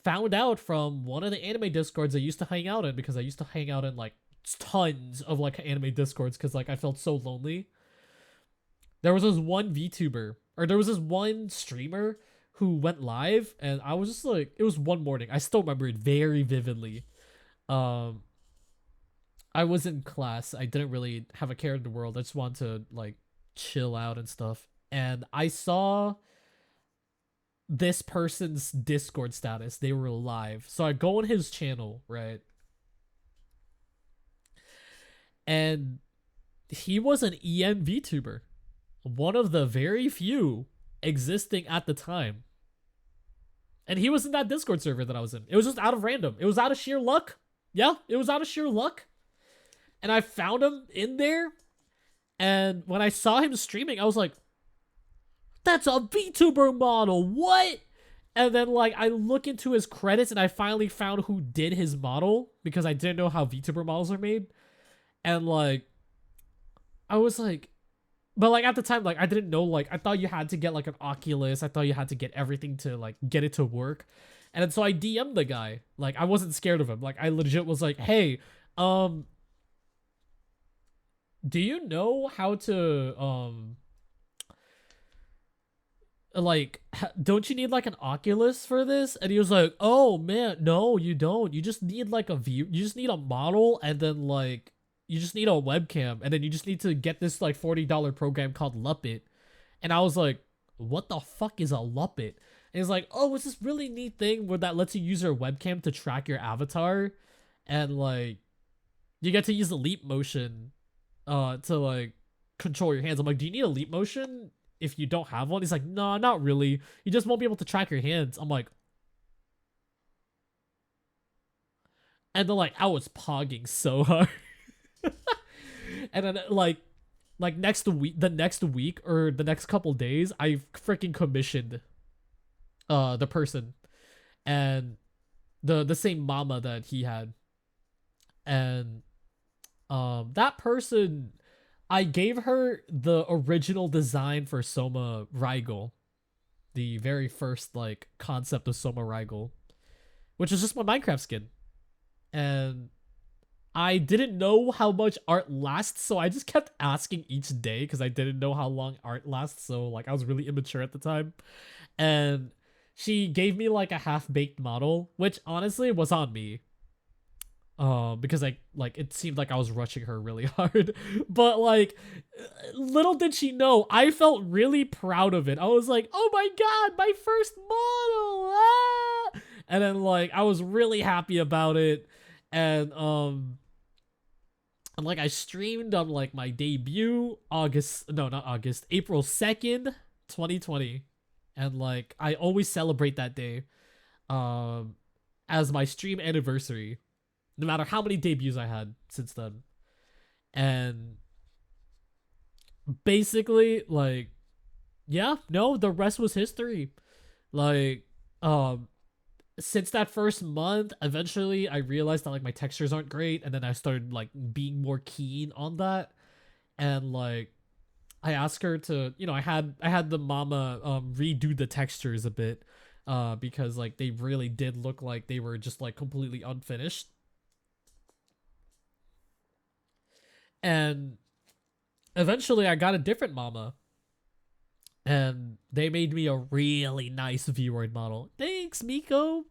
found out from one of the anime discords I used to hang out in, because I used to hang out in like tons of like anime discords because like I felt so lonely. There was this one VTuber, or there was this one streamer who went live, and I was just like, it was one morning. I still remember it very vividly. Um, I was in class. I didn't really have a care in the world. I just wanted to like chill out and stuff. And I saw this person's Discord status. They were live. So I go on his channel, right? And he was an EM VTuber, one of the very few existing at the time. And he was in that Discord server that I was in. It was just out of random. It was out of sheer luck. Yeah, it was out of sheer luck. And I found him in there. And when I saw him streaming, I was like, that's a VTuber model. What? And then like I look into his credits and I finally found who did his model, because I didn't know how VTuber models are made. And like I was like, but like at the time, like I didn't know, like I thought you had to get like an Oculus. I thought you had to get everything to like get it to work. And then so I DM'd the guy. Like I wasn't scared of him. Like I legit was like, hey, do you know how to like don't you need like an Oculus for this? And he was like, oh man, no, you don't. You just need like a view. You just need a model, and then like you just need a webcam, and then you just need to get this like $40 program called Luppet. And I was like, what the fuck is a Luppet? And he's like, oh, it's this really neat thing where that lets you use your webcam to track your avatar, and like you get to use the leap motion to like control your hands. I'm like, do you need a leap motion if you don't have one? He's like, no, not really. You just won't be able to track your hands. I'm like, and then like I was pogging so hard. And then like the next week or the next couple days, I freaking commissioned the person, and the same mama that he had. And that person I gave her the original design for Soma Rigel, the very first like concept of Soma Rigel, which is just my Minecraft skin. And I didn't know how much art lasts, so I just kept asking each day because I didn't know how long art lasts. So like I was really immature at the time, and she gave me like a half-baked model, which honestly was on me. Because I like it seemed like I was rushing her really hard, but like little did she know, I felt really proud of it. I was like, oh my god, my first model, ah! And then like I was really happy about it, and and like I streamed on like my debut August, no, not August, April 2nd, 2020, and like I always celebrate that day, um, as my stream anniversary no matter how many debuts I had since then. And basically, like, yeah, no, the rest was history. Like, um, since that first month, eventually I realized that like my textures aren't great, and then I started like being more keen on that. And like I asked her to, I had the mama redo the textures a bit, because like they really did look like they were just like completely unfinished. And eventually I got a different mama, and they made me a really nice Vroid model. Thanks, Miko.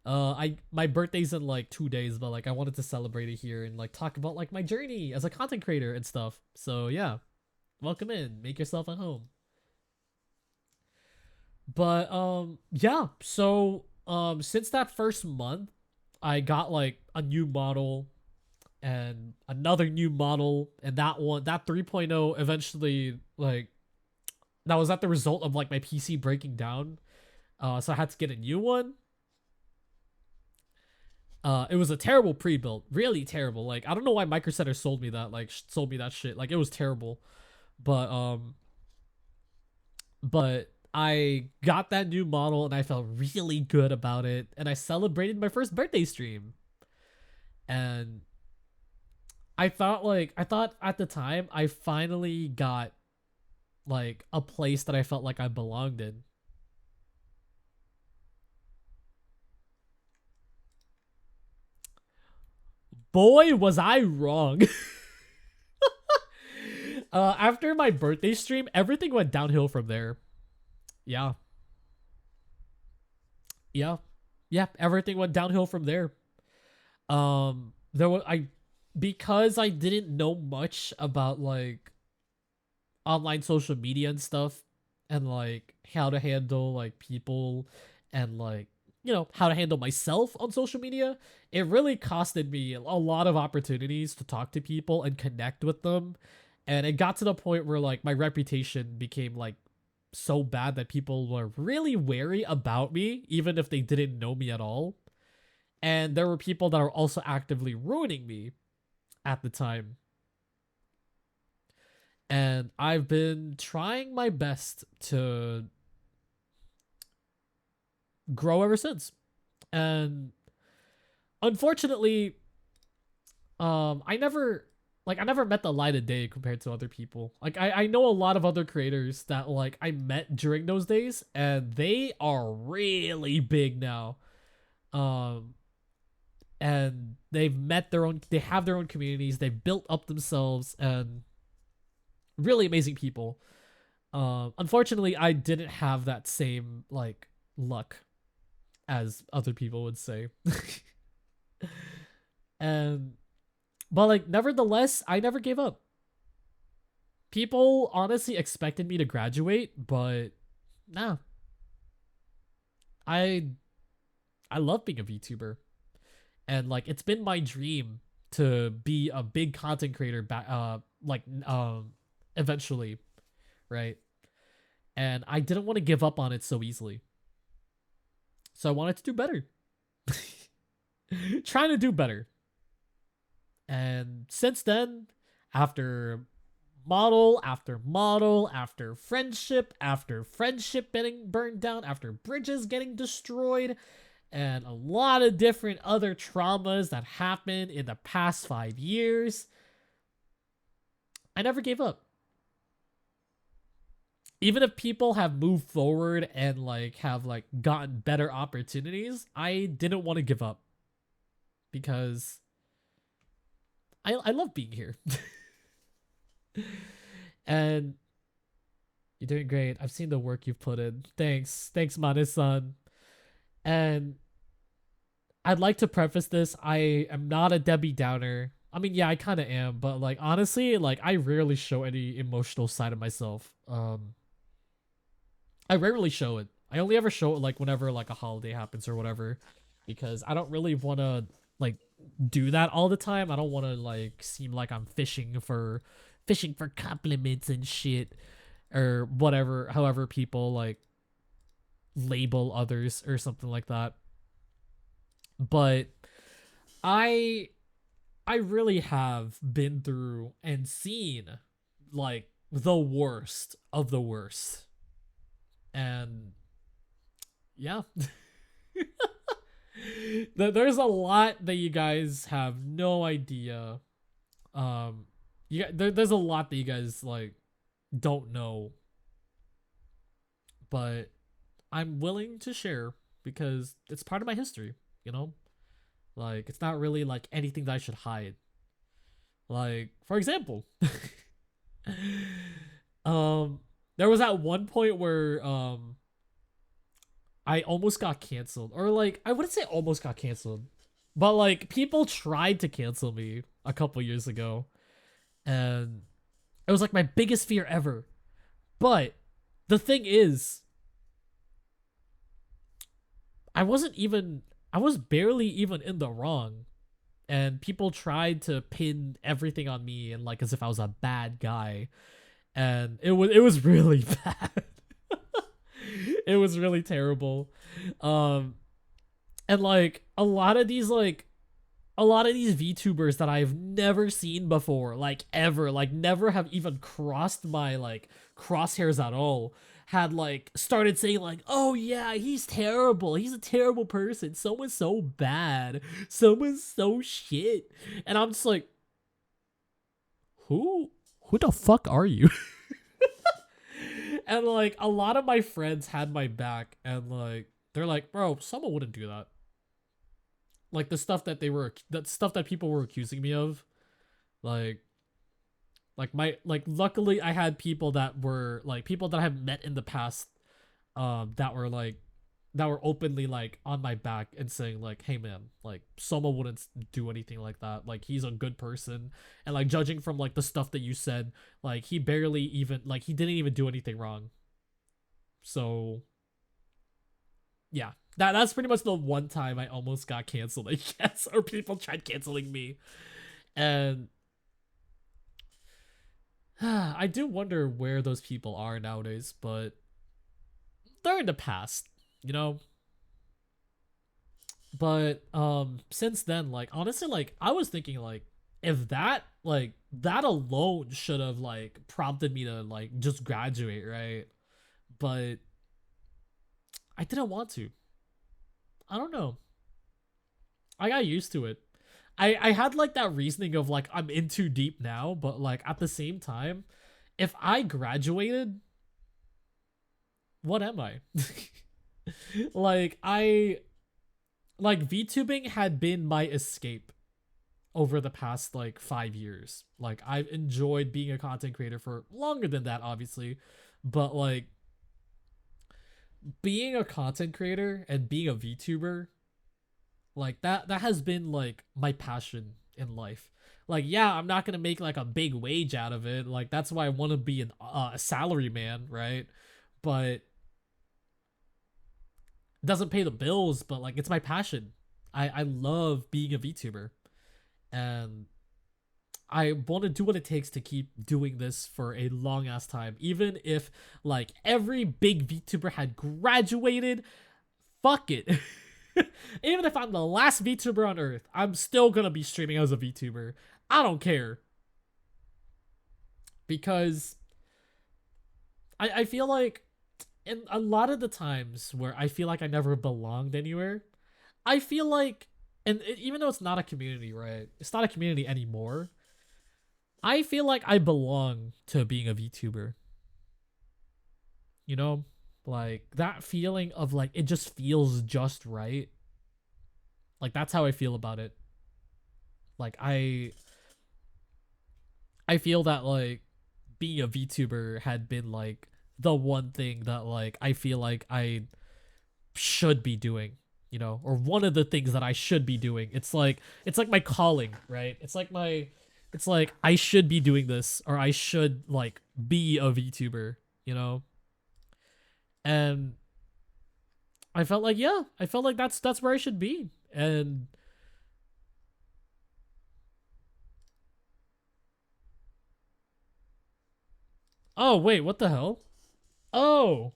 I my birthday's in like 2 days, but like I wanted to celebrate it here and like talk about like my journey as a content creator and stuff. So yeah, welcome in, make yourself at home. But yeah, so since that first month, I got like a new model and another new model, and that 3.0 eventually, like, that was at the result of like my PC breaking down, so I had to get a new one. It was a terrible pre-built, really terrible. Like I don't know why Micro Center sold me that, like sold me that shit. Like it was terrible, but I got that new model and I felt really good about it, and I celebrated my first birthday stream. And I thought at the time I finally got like a place that I felt like I belonged in. Boy, was I wrong. After my birthday stream, everything went downhill from there. Yeah. Yeah. Yeah, everything went downhill from there. There was I because I didn't know much about like online social media and stuff, and like how to handle like people, and like how to handle myself on social media. It really costed me a lot of opportunities to talk to people and connect with them, and it got to the point where like my reputation became like so bad that people were really wary about me even if they didn't know me at all. And there were people that were also actively ruining me at the time. And I've been trying my best to grow ever since. And unfortunately, I never met the light of day compared to other people. Like I know a lot of other creators that like I met during those days, and they are really big now. Um and they have their own communities, they've built up themselves, and really amazing people. Unfortunately, I didn't have that same like luck as other people would say. And but like nevertheless, I never gave up. People honestly expected me to graduate, but nah. I I love being a VTuber, and like it's been my dream to be a big content creator back eventually, right? And I didn't want to give up on it so easily. So I wanted to do better. Trying to do better. And since then, after model after model, after friendship getting burned down, after bridges getting destroyed, and a lot of different other traumas that happened in the past 5 years, I never gave up. Even if people have moved forward and like have like gotten better opportunities, I didn't want to give up because I love being here. And you're doing great. I've seen the work you've put in. Thanks, Mane-san. And I'd like to preface this. I am not a Debbie Downer. I mean, yeah, I kind of am, but like honestly, like I rarely show any emotional side of myself. I rarely show it. I only ever show it like whenever like a holiday happens or whatever, because I don't really want to like do that all the time. I don't want to like seem like I'm fishing for compliments and shit or whatever. However, people like label others or something like that. But I I really have been through and seen like the worst of the worst. And yeah. There's a lot that you guys have no idea. There's a lot that you guys like don't know, but I'm willing to share because it's part of my history, you know? Like it's not really like anything that I should hide. Like for example, um there was at one point where I almost got canceled, or like I wouldn't say almost got canceled, but like people tried to cancel me a couple years ago, and it was like my biggest fear ever. But the thing is, I wasn't even I was barely even in the wrong, and people tried to pin everything on me and like as if I was a bad guy, and it was really bad. It was really terrible. Um and like a lot of these VTubers that I've never seen before, like ever, like never have even crossed my like crosshairs at all, had like started saying like, "Oh yeah, he's terrible. He's a terrible person. Someone's so bad. Someone's so shit." And I'm just like, who the fuck are you? And like a lot of my friends had my back, and like they're like, "Bro, someone wouldn't do that." Like the stuff that people were accusing me of, like luckily I had people that were like people that I have met in the past, that were like that were openly like on my back and saying like, "Hey man, like Soma wouldn't do anything like that. Like he's a good person, and like judging from like the stuff that you said, like he barely even like he didn't even do anything wrong." So yeah, that's pretty much the one time I almost got canceled, I guess, or people tried canceling me. And I do wonder where those people are nowadays, but they're in the past, you know? But since then, like honestly, like I was thinking like if that alone should have like prompted me to like just graduate, right? But I didn't want to. I don't know. I got used to it. I had like that reasoning of like I'm in too deep now, but like at the same time, if I graduated, what am I? Like I like VTubing had been my escape over the past like 5 years. Like I've enjoyed being a content creator for longer than that, obviously, but like being a content creator and being a VTuber, like that has been like my passion in life. Like yeah, I'm not gonna make like a big wage out of it. Like that's why I want to be a salary man, right? But it doesn't pay the bills. But like it's my passion. I love being a VTuber, and I want to do what it takes to keep doing this for a long ass time. Even if like every big VTuber had graduated, fuck it. Even if I'm the last VTuber on Earth, I'm still gonna be streaming as a VTuber. I don't care. Because I feel like in a lot of the times where I feel like I never belonged anywhere, I feel like, and even though it's not a community, right? It's not a community anymore. I feel like I belong to being a VTuber. You know, like that feeling of like it just feels just right. Like that's how I feel about it. Like I feel that like being a VTuber had been like the one thing that like I feel like I should be doing, you know, or one of the things that I should be doing. It's like my calling, right? It's like I should be doing this or I should like be a VTuber, you know? And I felt like yeah, I felt like that's where I should be. And oh wait, what the hell? Oh,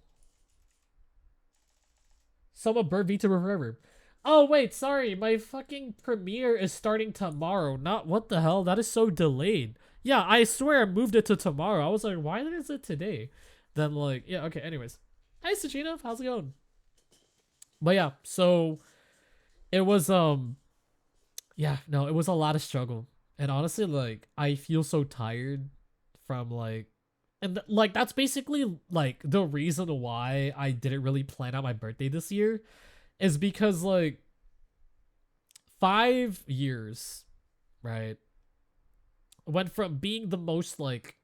Soma bird VTuber forever. Oh wait, sorry, my fucking premiere is starting tomorrow. Not what the hell? That is so delayed. Yeah, I swear I moved it to tomorrow. I was like, why is it today? Then like, yeah, okay. Anyways, hi Sachina, how's it going? But yeah, so it was yeah, no, it was a lot of struggle, and honestly, like I feel so tired from like, and like that's basically like the reason why I didn't really plan out my birthday this year is because like 5 years, right, went from being the most like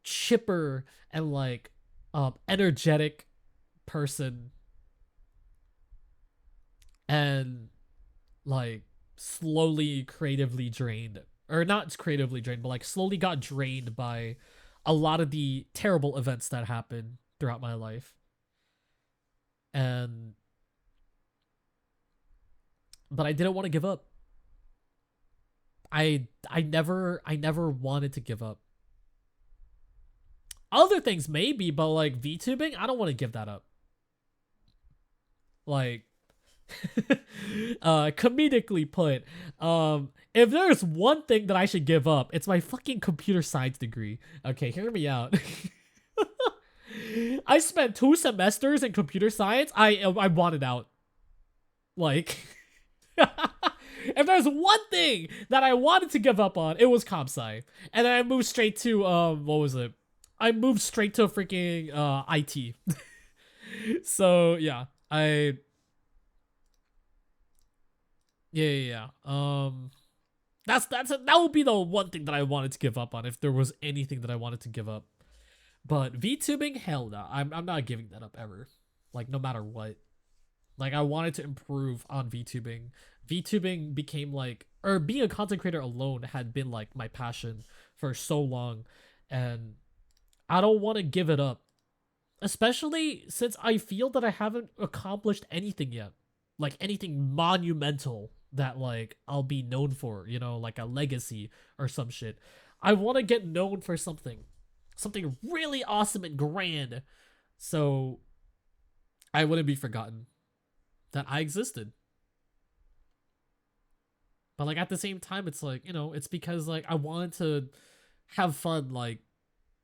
chipper and like energetic person and like slowly creatively drained, or not creatively drained, but like slowly got drained by a lot of the terrible events that happened throughout my life. And but I didn't want to give up. I never wanted to give up. Other things maybe, but like VTubing, I don't want to give that up. Like comedically put, if there's one thing that I should give up, it's my fucking computer science degree. Okay, hear me out. I spent 2 semesters in computer science. I wanted out. Like if there's one thing that I wanted to give up on, it was comp sci. And then I moved straight to what was it? I moved straight to freaking IT. So yeah, I yeah. That would be the one thing that I wanted to give up on if there was anything that I wanted to give up. But VTubing, hell no, I'm not giving that up ever. Like no matter what. Like I wanted to improve on VTubing. VTubing became like, or being a content creator alone had been like my passion for so long, and I don't want to give it up. Especially since I feel that I haven't accomplished anything yet. Like anything monumental that like I'll be known for, you know, like a legacy or some shit. I want to get known for something. Something really awesome and grand. So I wouldn't be forgotten that I existed. But like at the same time it's like, you know, it's because like I wanted to have fun like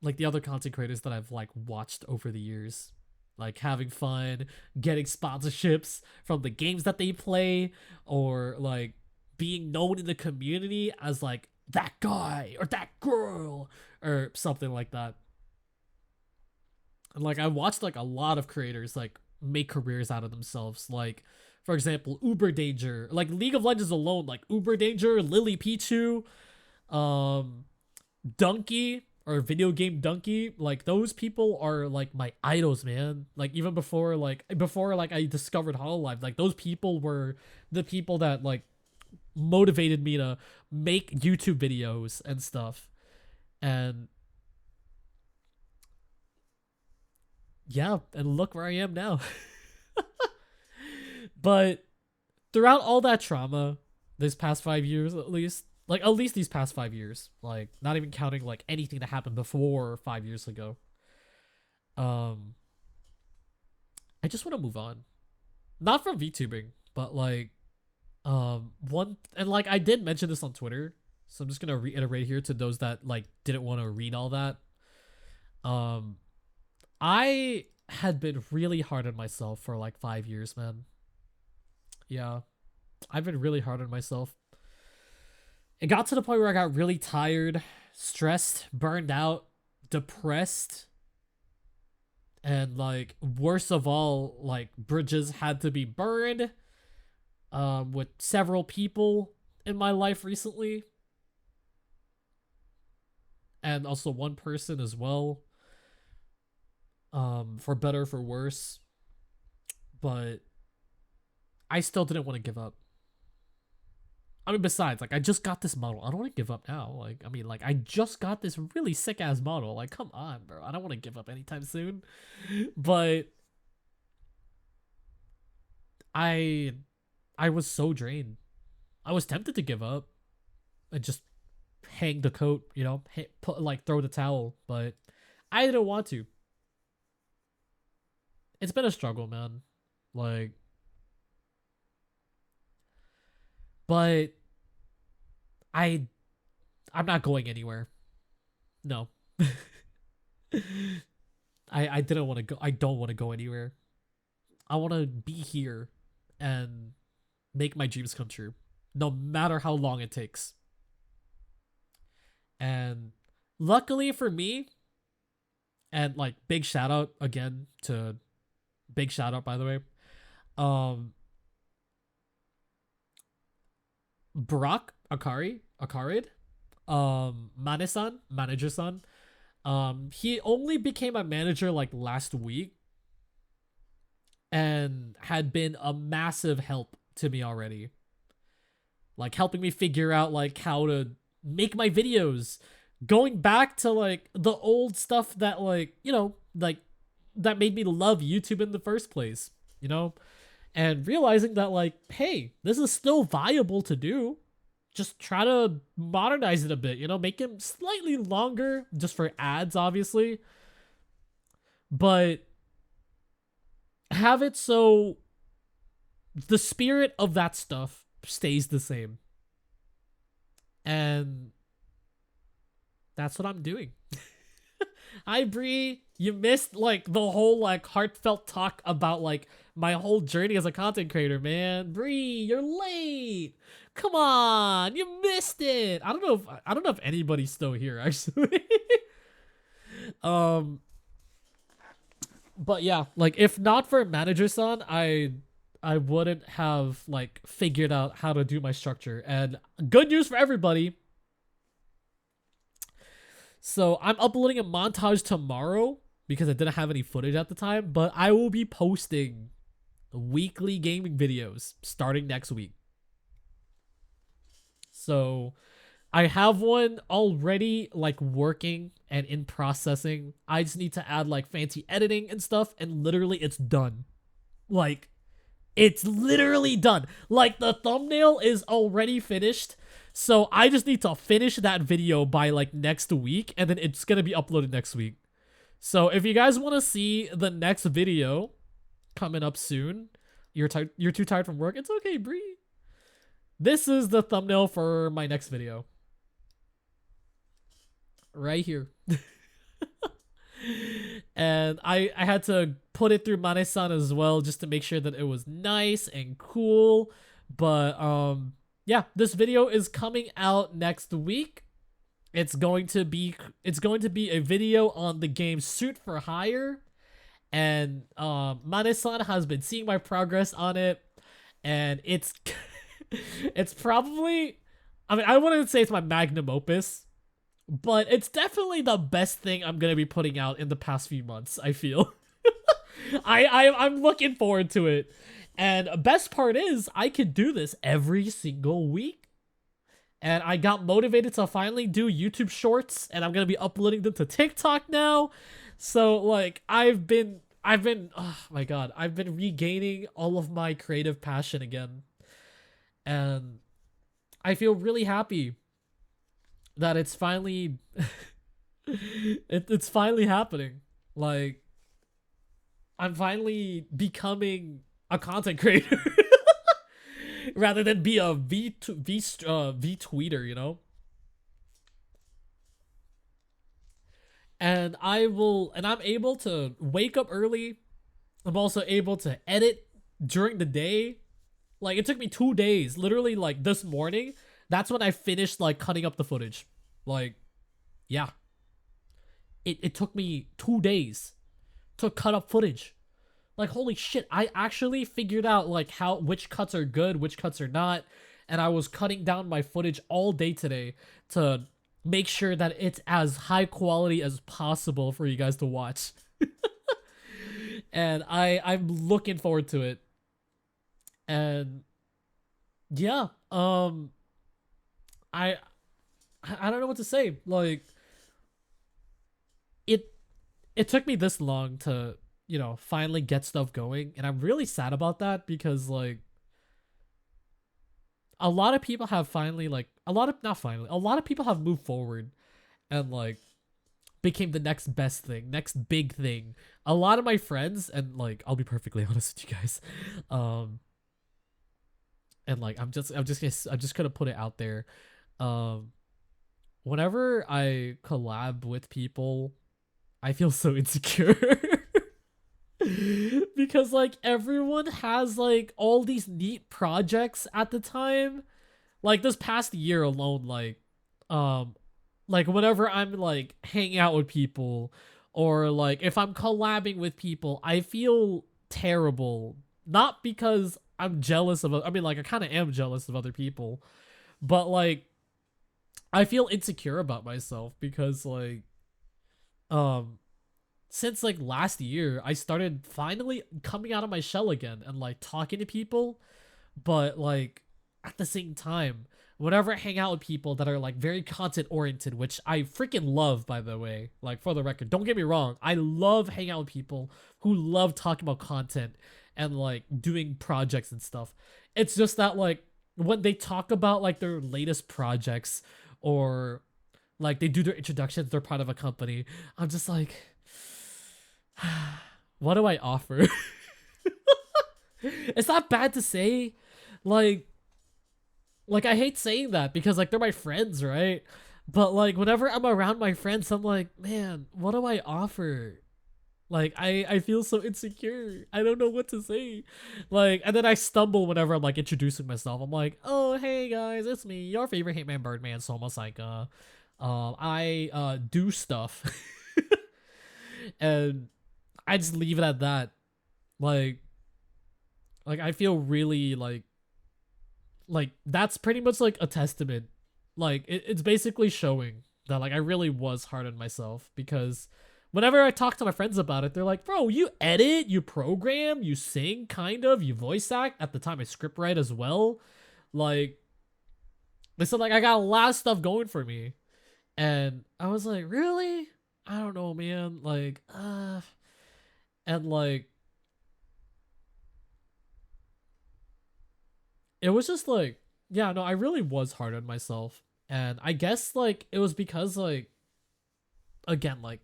the other content creators that I've like watched over the years. Like having fun, getting sponsorships from the games that they play, or like being known in the community as like that guy or that girl or something like that. And like I watched like a lot of creators like make careers out of themselves. Like for example, Uber Danger, like League of Legends alone, like Uber Danger, Lily Pichu, um, Donkey or video game Donkey, like those people are like my idols, man. Like even before like I discovered Hololive, like those people were the people that like motivated me to make YouTube videos and stuff. And yeah, and look where I am now. But throughout all that trauma, this past 5 years at least these past 5 years, like not even counting like anything that happened before 5 years ago, um, I just want to move on. Not from VTubing, but like one and like I did mention this on Twitter, so I'm just gonna reiterate here to those that like didn't want to read all that. Um, I had been really hard on myself for like 5 years, man. Yeah, I've been really hard on myself. It got to the point where I got really tired, stressed, burned out, depressed, and like worst of all, like bridges had to be burned with several people in my life recently, and also one person as well, for better or for worse. But I still didn't want to give up. I mean, besides, like, I just got this model. I don't want to give up now. Like, I mean, like, I just got this really sick ass model. Like, come on, bro. I don't want to give up anytime soon. But I was so drained. I was tempted to give up and just hang the coat, you know, throw the towel. But I didn't want to. It's been a struggle, man. Like, but I'm not going anywhere. No. I didn't want to go. I don't want to go anywhere. I want to be here and make my dreams come true, no matter how long it takes. And luckily for me, and like big shout out again to big shout out by the way, Brock Akarid, Manesan, manager-san. He only became a manager like last week and had been a massive help to me already. Like helping me figure out like how to make my videos, going back to like the old stuff that like, you know, like that made me love YouTube in the first place, you know? And realizing that like, hey, this is still viable to do. Just try to modernize it a bit, you know, make it slightly longer just for ads, obviously. But have it so the spirit of that stuff stays the same. And that's what I'm doing. Hi, Bree. You missed like the whole like heartfelt talk about like my whole journey as a content creator, man. Bree, you're late. Come on, you missed it. I don't know if anybody's still here actually. But yeah, like if not for manager-san, I wouldn't have like figured out how to do my structure. And good news for everybody. So I'm uploading a montage tomorrow because I didn't have any footage at the time, but I will be posting weekly gaming videos starting next week. So I have one already like working and in processing. I just need to add like fancy editing and stuff, and literally it's done. Like, it's literally done. Like, the thumbnail is already finished. So I just need to finish that video by like next week, and then it's gonna be uploaded next week. So if you guys want to see the next video coming up soon, you're too tired from work, it's okay, Bree. This is the thumbnail for my next video. Right here. And I had to put it through Mane-san as well just to make sure that it was nice and cool. But yeah, this video is coming out next week. It's going to be a video on the game Suit for Hire. And Mane-san has been seeing my progress on it, and it's it's probably, I mean, I wouldn't say it's my magnum opus, but it's definitely the best thing I'm gonna be putting out in the past few months, I feel. I'm looking forward to it. And best part is I could do this every single week. And I got motivated to finally do YouTube shorts, and I'm gonna be uploading them to TikTok now. So like I've been oh my god, I've been regaining all of my creative passion again. And I feel really happy that it's finally it's finally happening. Like, I'm finally becoming a content creator rather than be a V tweeter, you know? And I'm able to wake up early. I'm also able to edit during the day. Like, it took me 2 days, literally, like this morning. That's when I finished like cutting up the footage. Like, yeah. It took me 2 days to cut up footage. Like, holy shit, I actually figured out like which cuts are good, which cuts are not, and I was cutting down my footage all day today to make sure that it's as high quality as possible for you guys to watch. And I'm looking forward to it. And yeah, I don't know what to say. Like, it took me this long to, you know, finally get stuff going, and I'm really sad about that because like a lot of people have finally like a lot of people have moved forward and like became the next best thing, next big thing. A lot of my friends, and like I'll be perfectly honest with you guys, and like I'm just gonna put it out there. Whenever I collab with people, I feel so insecure. Because like everyone has like all these neat projects at the time. Like this past year alone, like whenever I'm like hanging out with people or like if I'm collabing with people, I feel terrible. Not because I'm jealous of, I mean like I kind of am jealous of other people, but like I feel insecure about myself because like since like last year I started finally coming out of my shell again and like talking to people, but like at the same time, whenever I hang out with people that are like very content oriented, which I freaking love, by the way, like for the record, don't get me wrong, I love hanging out with people who love talking about content and like doing projects and stuff. It's just that like when they talk about like their latest projects or like they do their introductions, they're part of a company, I'm just like, what do I offer? It's not bad to say, like I hate saying that because like they're my friends, right? But like whenever I'm around my friends, I'm like, man, what do I offer? Like I feel so insecure. I don't know what to say. Like, and then I stumble whenever I'm like introducing myself. I'm like, oh hey guys, it's me, your favorite Hitman Birdman, Soma Saika. I do stuff. And I just leave it at that. Like I feel really like that's pretty much like a testament. Like it's basically showing that like I really was hard on myself because whenever I talk to my friends about it, they're like, bro, you edit, you program, you sing, kind of, you voice act. At the time I script write as well. Like they said like I got a lot of stuff going for me. And I was like, really? I don't know, man. Like, and like it was just like, yeah, no, I really was hard on myself. And I guess like it was because like again, like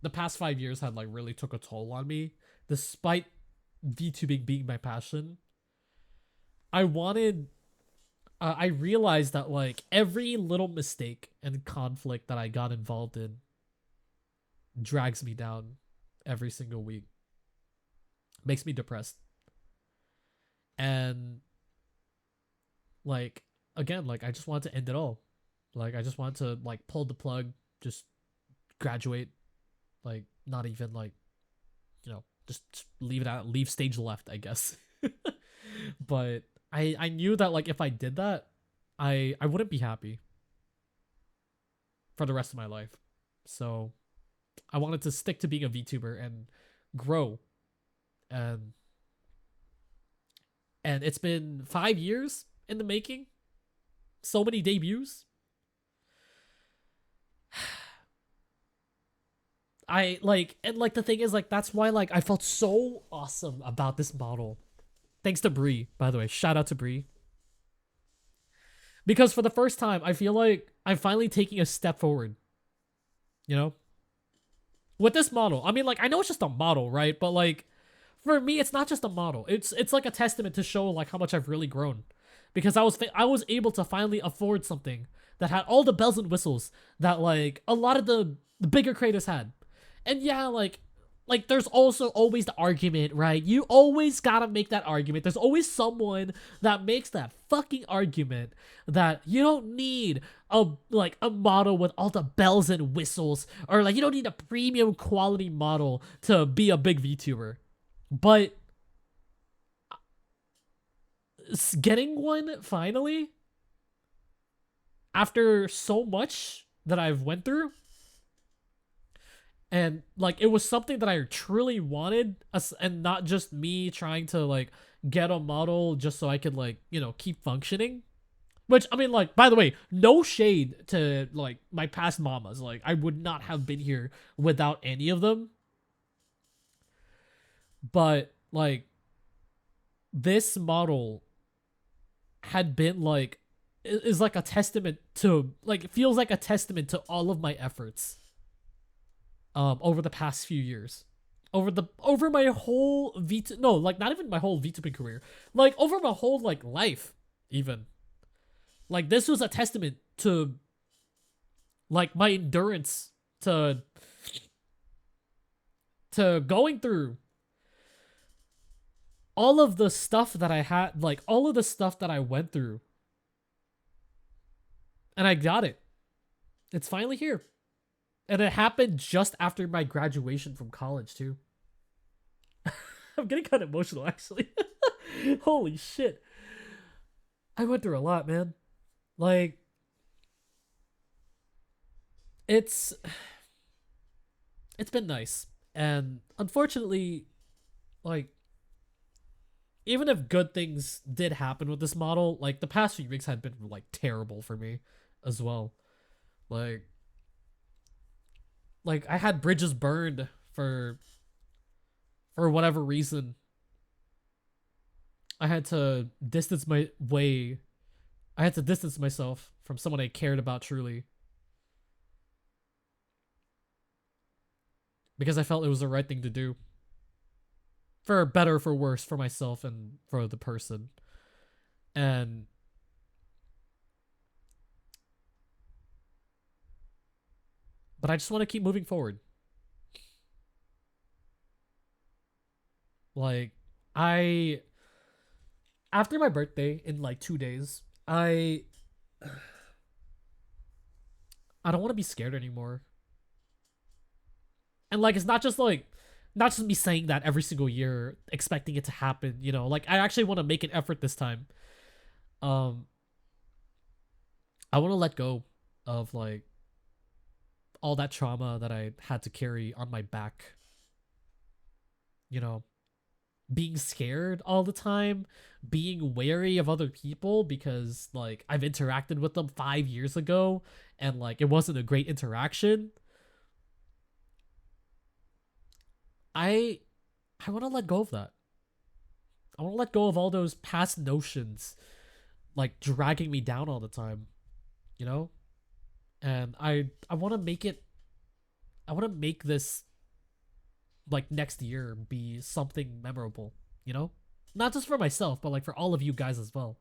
the past 5 years had like really took a toll on me. Despite VTubing being my passion, I wanted I realized that like every little mistake and conflict that I got involved in drags me down every single week. Makes me depressed. And like again, like I just wanted to end it all. Like I just wanted to like pull the plug, just graduate, like not even like, you know, just leave it out, leave stage left, I guess. But I knew that like if I did that, I wouldn't be happy for the rest of my life. So I wanted to stick to being a VTuber and grow. And it's been 5 years in the making. So many debuts. I like, and like the thing is like that's why like I felt so awesome about this model. Thanks to Bree, by the way. Shout out to Bree. Because for the first time, I feel like I'm finally taking a step forward. You know? With this model. I mean, like, I know it's just a model, right? But like, for me, it's not just a model. It's like a testament to show like how much I've really grown. Because I was able to finally afford something that had all the bells and whistles that like a lot of the bigger creators had. And yeah, like like there's also always the argument, right? You always gotta make that argument. There's always someone that makes that fucking argument that you don't need a model with all the bells and whistles, or like you don't need a premium quality model to be a big VTuber. But getting one finally after so much that I've went through, and like it was something that I truly wanted, and not just me trying to like get a model just so I could like, you know, keep functioning. Which, I mean, like, by the way, no shade to like my past mamas. Like, I would not have been here without any of them. But like this model had been like, is like a testament to, like, it feels like a testament to all of my efforts over the past few years, over my whole no, like not even my whole VTubing career, like over my whole like life even. Like this was a testament to like my endurance to going through all of the stuff that I had, like all of the stuff that I went through, and I got it. It's finally here. And it happened just after my graduation from college, too. I'm getting kind of emotional, actually. Holy shit. I went through a lot, man. Like, it's been nice. And unfortunately, like, even if good things did happen with this model, like, the past few weeks had been, like, terrible for me as well. Like I had bridges burned for whatever reason. I had to distance my way. I had to distance myself from someone I cared about truly, because I felt it was the right thing to do. For better or for worse, for myself and for the person. And but I just want to keep moving forward. Like, I after my birthday in like 2 days, I don't want to be scared anymore. And like it's not just me saying that every single year expecting it to happen, you know. Like I actually want to make an effort this time. Um I want to let go of like all that trauma that I had to carry on my back. You know, being scared all the time, being wary of other people because like I've interacted with them 5 years ago and like it wasn't a great interaction. I I want to let go of that. I want to let go of all those past notions like dragging me down all the time, you know? And I want to make it, I want to make this like next year be something memorable, you know? Not just for myself, but like for all of you guys as well.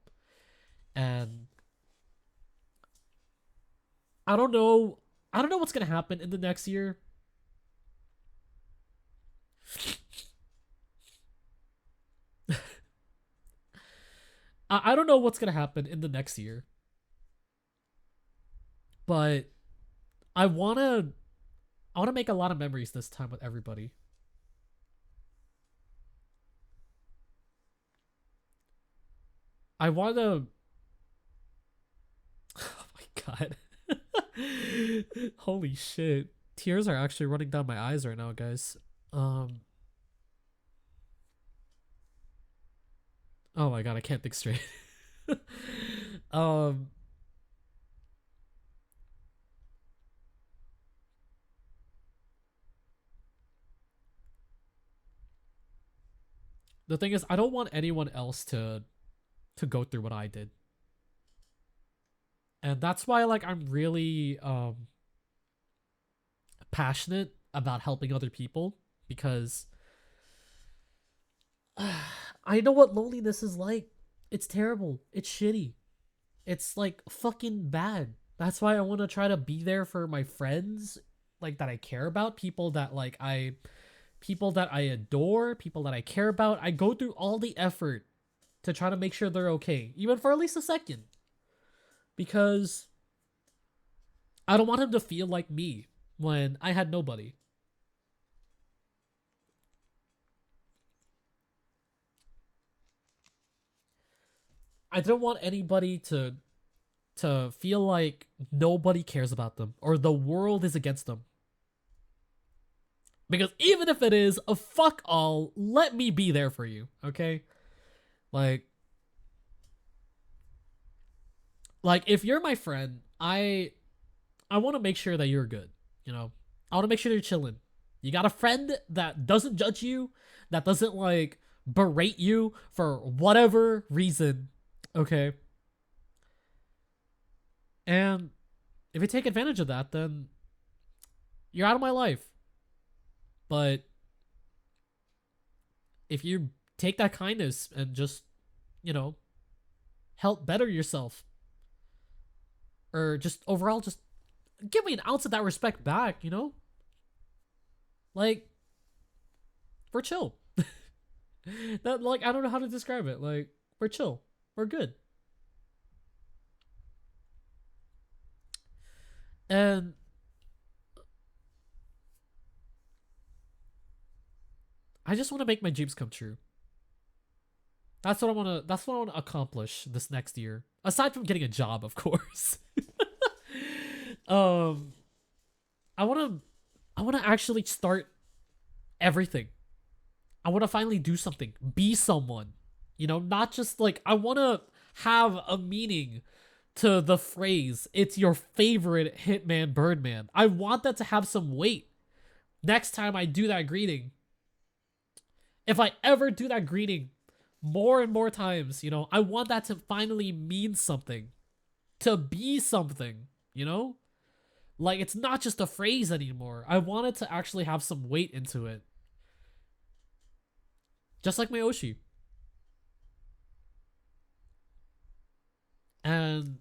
And I don't know I don't know what's going to happen in the next year. I don't know what's going to happen in the next year. But I want to I want to make a lot of memories this time with everybody. I want to Oh my god. Holy shit. Tears are actually running down my eyes right now, guys. Um oh my god, I can't think straight. um the thing is I don't want anyone else to go through what I did. And that's why like I'm really passionate about helping other people, because I know what loneliness is like. It's terrible. It's shitty. It's like fucking bad. That's why I want to try to be there for my friends like that I care about, people that like I people that I adore, people that I care about. I go through all the effort to try to make sure they're okay, even for at least a second. Because I don't want him to feel like me when I had nobody. I didn't want anybody to feel like nobody cares about them or the world is against them. Because even if it is a fuck all, let me be there for you, okay? Like if you're my friend, I want to make sure that you're good, you know? I want to make sure you're chilling. You got a friend that doesn't judge you, that doesn't like berate you for whatever reason, okay? And if you take advantage of that, then you're out of my life. But if you take that kindness and just, you know, help better yourself, or just overall just give me an ounce of that respect back, you know? Like, we're chill. That, like, I don't know how to describe it. Like, we're chill. We're good. And I just want to make my dreams come true. That's what I want to accomplish this next year. Aside from getting a job, of course. um I want to actually start everything. I want to finally do something, be someone. You know, not just like I want to have a meaning to the phrase, it's your favorite Hitman Birdman. I want that to have some weight. Next time I do that greeting, if I ever do that greeting more and more times, you know, I want that to finally mean something, to be something, you know? Like, it's not just a phrase anymore. I want it to actually have some weight into it. Just like my Oshi. And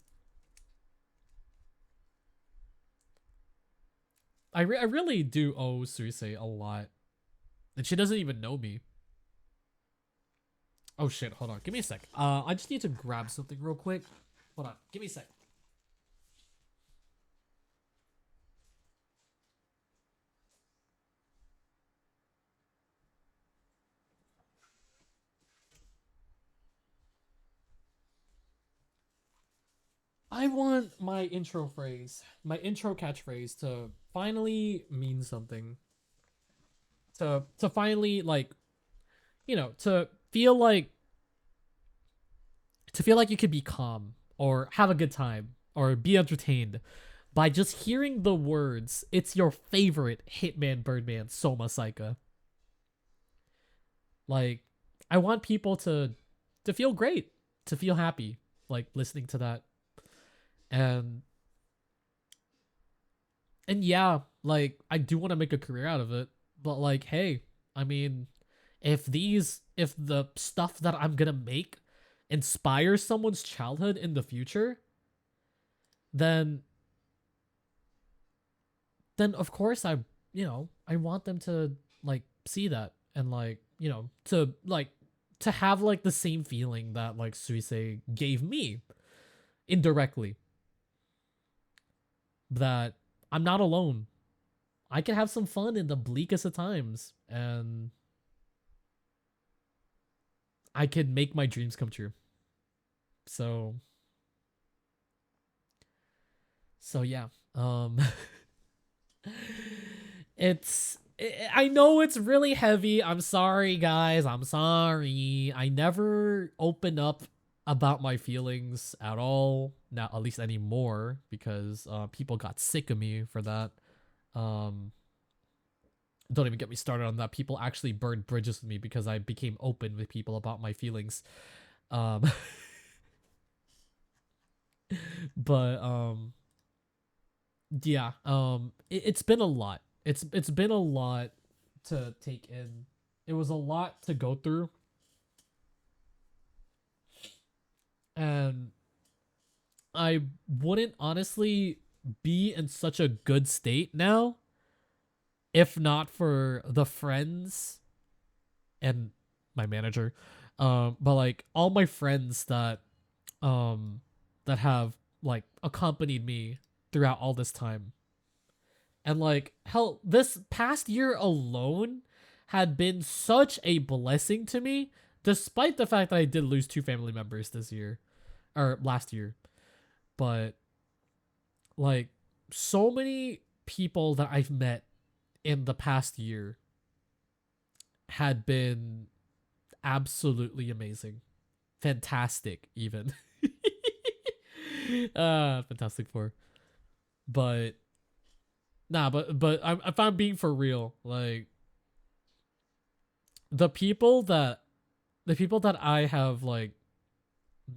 I really do owe Suisei a lot. And she doesn't even know me. Oh shit, hold on. Give me a sec. I just need to grab something real quick. Hold on. Give me a sec. I want my intro phrase, my intro catchphrase to finally mean something. To finally like, you know, to feel like you could be calm or have a good time or be entertained by just hearing the words, it's your favorite Hitman Birdman Soma Saika. Like, I want people to feel great, to feel happy, like listening to that. And yeah, like I do want to make a career out of it, but like, hey, I mean, if the stuff that I'm gonna make inspires someone's childhood in the future, then of course I want them to like see that and like, to have like the same feeling that like Suisei gave me indirectly, that I'm not alone. I can have some fun in the bleakest of times and I can make my dreams come true. So yeah. Um I know it's really heavy. I'm sorry, guys. I'm sorry. I never open up about my feelings at all. Not at least anymore, because people got sick of me for that. Um, don't even get me started on that. People actually burned bridges with me because I became open with people about my feelings. Um, but yeah. It's been a lot. It's been a lot to take in. It was a lot to go through, and I wouldn't honestly be in such a good state now if not for the friends and my manager, but like all my friends um that have like accompanied me throughout all this time. And like hell, this past year alone had been such a blessing to me, despite the fact that I did lose two family members this year or last year. But like so many people that I've met in the past year had been absolutely amazing. Fantastic even. Fantastic Four. But nah, but if I'm being for real, like the people that I have like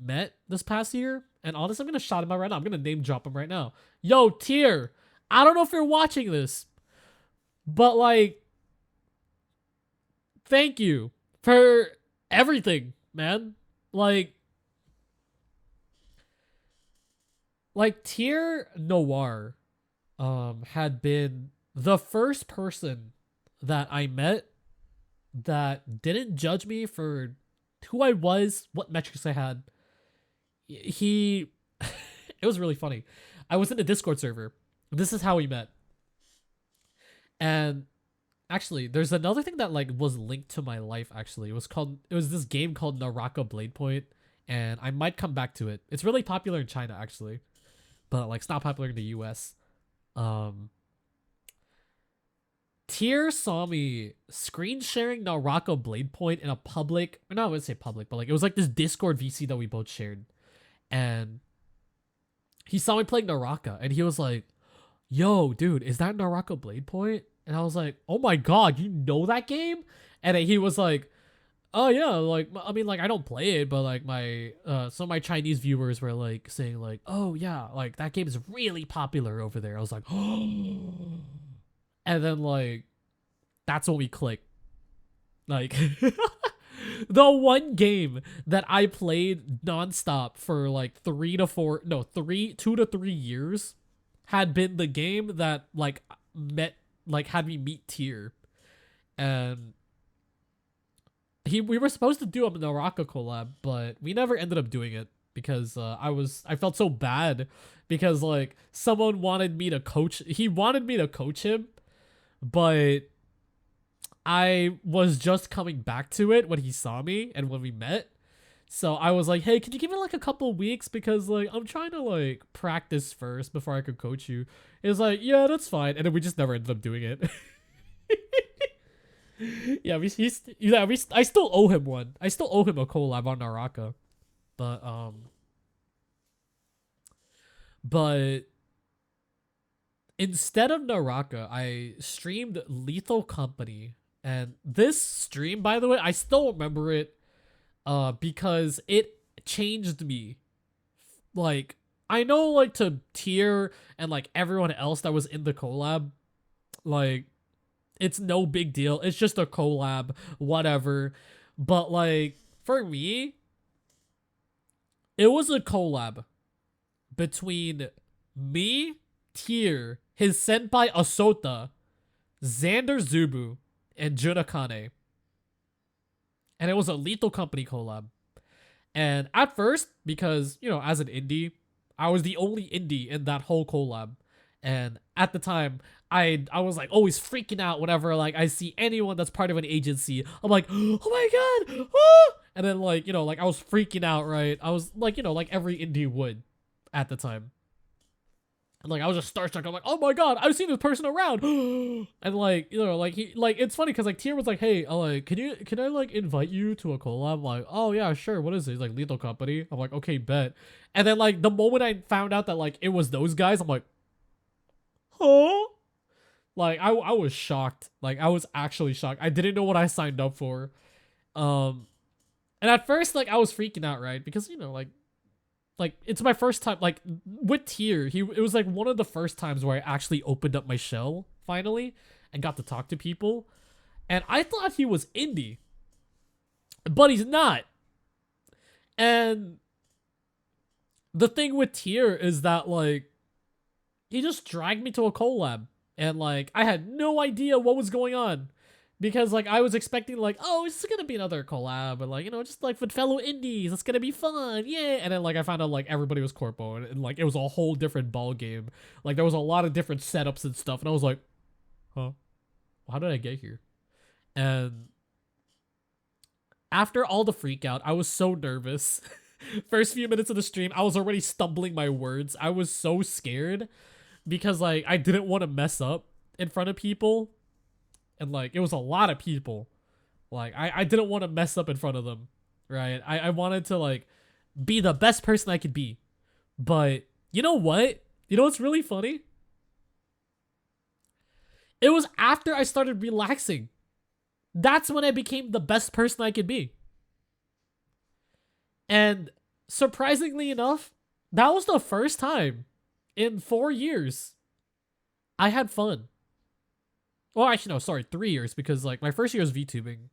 met this past year, and honestly, I'm gonna shout him out right now. I'm gonna name drop him right now. Yo, Tier, I don't know if you're watching this, but like, thank you for everything, man. Like Tier Noir, had been the first person that I met that didn't judge me for who I was, what metrics I had. He it was really funny. I was in a Discord server. This is how we met. And actually, there's another thing that like was linked to my life actually. It was this game called Naraka Blade Point, and I might come back to it. It's really popular in China actually, but like it's not popular in the US. Tier saw me screen sharing Naraka Blade Point in a public, or not I wouldn't say public, but like it was like this Discord VC that we both shared. And he saw me playing Naraka and he was like, yo, dude, is that Naraka Blade Point? And I was like, oh my god, you know that game? And then he was like, oh yeah, like I mean like I don't play it, but like my some of my Chinese viewers were like saying like, oh yeah, like that game is really popular over there. I was like, oh. And then like that's when we clicked. Like the one game that I played nonstop for like 2 to 3 years had been the game that like had me meet Tier. And we were supposed to do a Naraka collab, but we never ended up doing it because I felt so bad because like someone wanted me to coach. He wanted me to coach him, but I was just coming back to it when he saw me and when we met. So I was like, hey, can you give me like a couple weeks because like I'm trying to like practice first before I could coach you. It was like, yeah, that's fine. And then we just never ended up doing it. Yeah, I still owe him one. I still owe him a collab on Naraka. But instead of Naraka, I streamed Lethal Company. And this stream, by the way, I still remember it because it changed me. Like, I know like to Tier and like everyone else that was in the collab, like it's no big deal. It's just a collab, whatever. But like for me, it was a collab between me, Tier, his senpai Asota, Xander Zubu, and Junakane. And it was a Lethal Company collab. And at first, because, you know, as an indie, I was the only indie in that whole collab. And at the time, I was like always freaking out whenever like I see anyone that's part of an agency. I'm like, oh my god, ah! And then like, you know, like I was freaking out, right? I was like, you know, like every indie would at the time. And like I was just starstruck. I'm like, oh my god, I've seen this person around. And like, you know, like he like it's funny because like Tier was like, hey, like, can I like invite you to a collab? I'm like, oh yeah, sure. What is it? He's like Lethal Company. I'm like, okay, bet. And then like the moment I found out that like it was those guys, I'm like, huh? Like I was shocked. Like I was actually shocked. I didn't know what I signed up for. And at first like I was freaking out, right? Because you know, like it's my first time like with Tier. It was like one of the first times where I actually opened up my shell finally and got to talk to people. And I thought he was indie, but he's not. And the thing with Tier is that like he just dragged me to a collab. And like I had no idea what was going on. Because like I was expecting like, oh, it's gonna be another collab, and like, you know, just like with fellow indies, it's gonna be fun, yeah. And then like I found out like everybody was corpo, and like it was a whole different ball game. Like there was a lot of different setups and stuff, and I was like, huh, how did I get here? And after all the freak out, I was so nervous. First few minutes of the stream, I was already stumbling my words. I was so scared because like I didn't want to mess up in front of people, and like it was a lot of people. Like I didn't want to mess up in front of them, right? I wanted to like be the best person I could be. But you know what? You know what's really funny? It was after I started relaxing. That's when I became the best person I could be. And surprisingly enough, that was the first time in 4 years I had fun. Well, actually, no, sorry, 3 years, because like my first year was VTubing.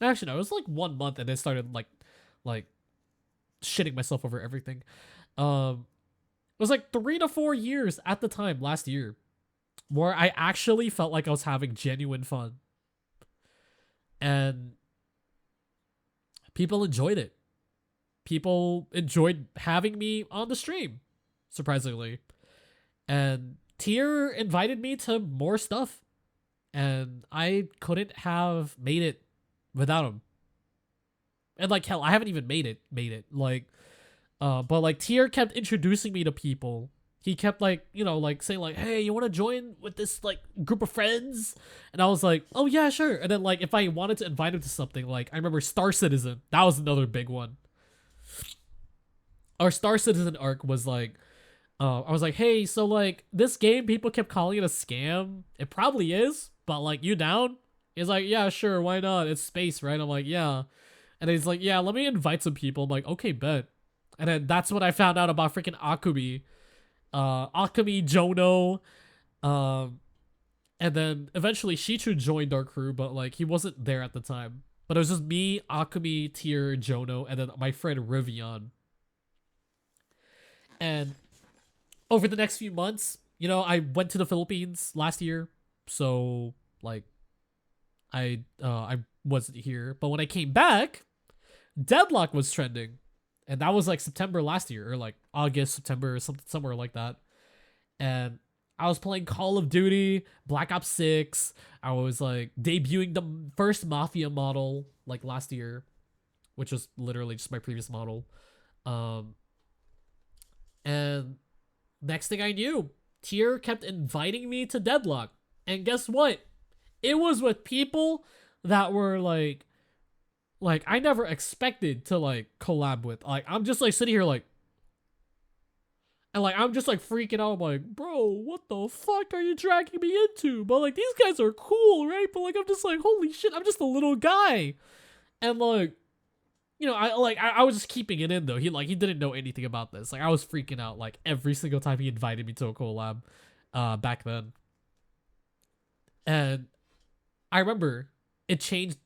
Actually, no, it was like 1 month, and I started like shitting myself over everything. It was like 3 to 4 years at the time last year where I actually felt like I was having genuine fun, and people enjoyed it. People enjoyed having me on the stream, surprisingly. And Tier invited me to more stuff, and I couldn't have made it without him. And like hell, I haven't even made it. Like but like Tier kept introducing me to people. He kept like, you know, like saying like, hey, you wanna join with this like group of friends? And I was like, oh yeah, sure. And then like if I wanted to invite him to something, like I remember Star Citizen, that was another big one. Our Star Citizen arc was like, I was like, hey, so like this game, people kept calling it a scam. It probably is, but like, you down? He's like, yeah, sure, why not? It's space, right? I'm like, yeah. And he's like, yeah, let me invite some people. I'm like, okay, bet. And then that's when I found out about freaking Akumi. Akumi, Jono, and then eventually Shichu joined our crew, but like he wasn't there at the time. But it was just me, Akumi, Tier, Jono, and then my friend Rivian. And over the next few months, you know, I went to the Philippines last year, so like I wasn't here. But when I came back, Deadlock was trending, and that was like September last year, or like August, September, somewhere like that. And I was playing Call of Duty, Black Ops 6. I was like debuting the first Mafia model like last year, which was literally just my previous model. And next thing I knew, Tier kept inviting me to Deadlock. And guess what? It was with people that were like I never expected to like collab with. Like I'm just like sitting here like, and like I'm just like freaking out. I'm like, bro, what the fuck are you dragging me into? But like these guys are cool, right? But like I'm just like, holy shit, I'm just a little guy. And like, you know, I was just keeping it in though. He didn't know anything about this. Like I was freaking out like every single time he invited me to a collab back then. And I remember it changed.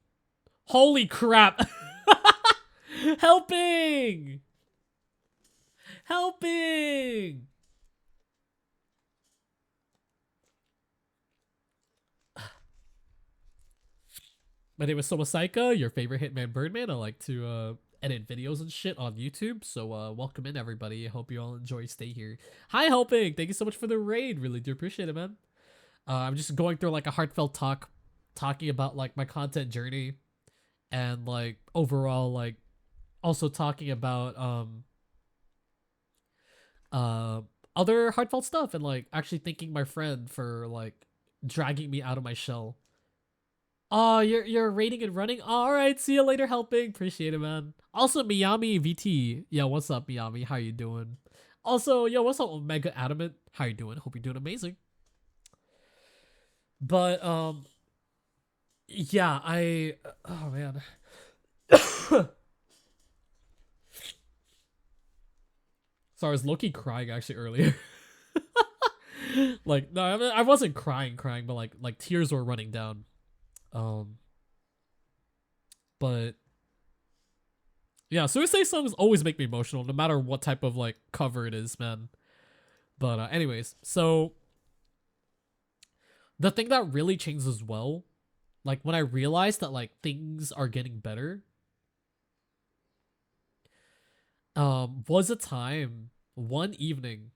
Holy crap. Helping! Helping! My name is Soma Saika, your favorite Hitman Birdman. I like to edit videos and shit on YouTube, so welcome in everybody. I hope you all enjoy stay here. Hi Helping! Thank you so much for the raid. Really do appreciate it, man. I'm just going through like a heartfelt talking about like my content journey, and like overall like also talking about other heartfelt stuff, and like actually thanking my friend for like dragging me out of my shell. Oh, you're raiding and running? All right, see you later, Helping. Appreciate it, man. Also, Miyami VT. Yeah, what's up, Miyami? How you doing? Also, yo, what's up, Omega Adamant? How you doing? Hope you're doing amazing. But yeah, oh man. So I was low-key crying actually earlier. Like no, I wasn't crying, but like tears were running down. But yeah, Suicide songs always make me emotional, no matter what type of like cover it is, man. But anyways, so the thing that really changed as well, like when I realized that like things are getting better, was a time one evening.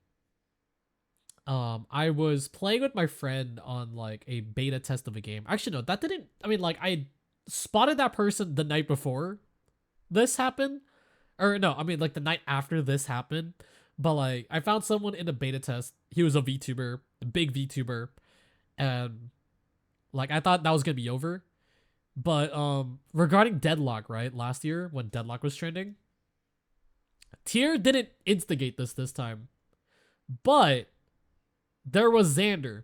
I was playing with my friend on like a beta test of a game. Actually, no, that didn't. I mean, like I spotted that person the night before this happened, or no, I mean like the night after this happened. But like I found someone in a beta test. He was a VTuber, a big VTuber, and like I thought that was gonna be over. But regarding Deadlock, right? Last year when Deadlock was trending, Tier didn't instigate this time, but there was Xander,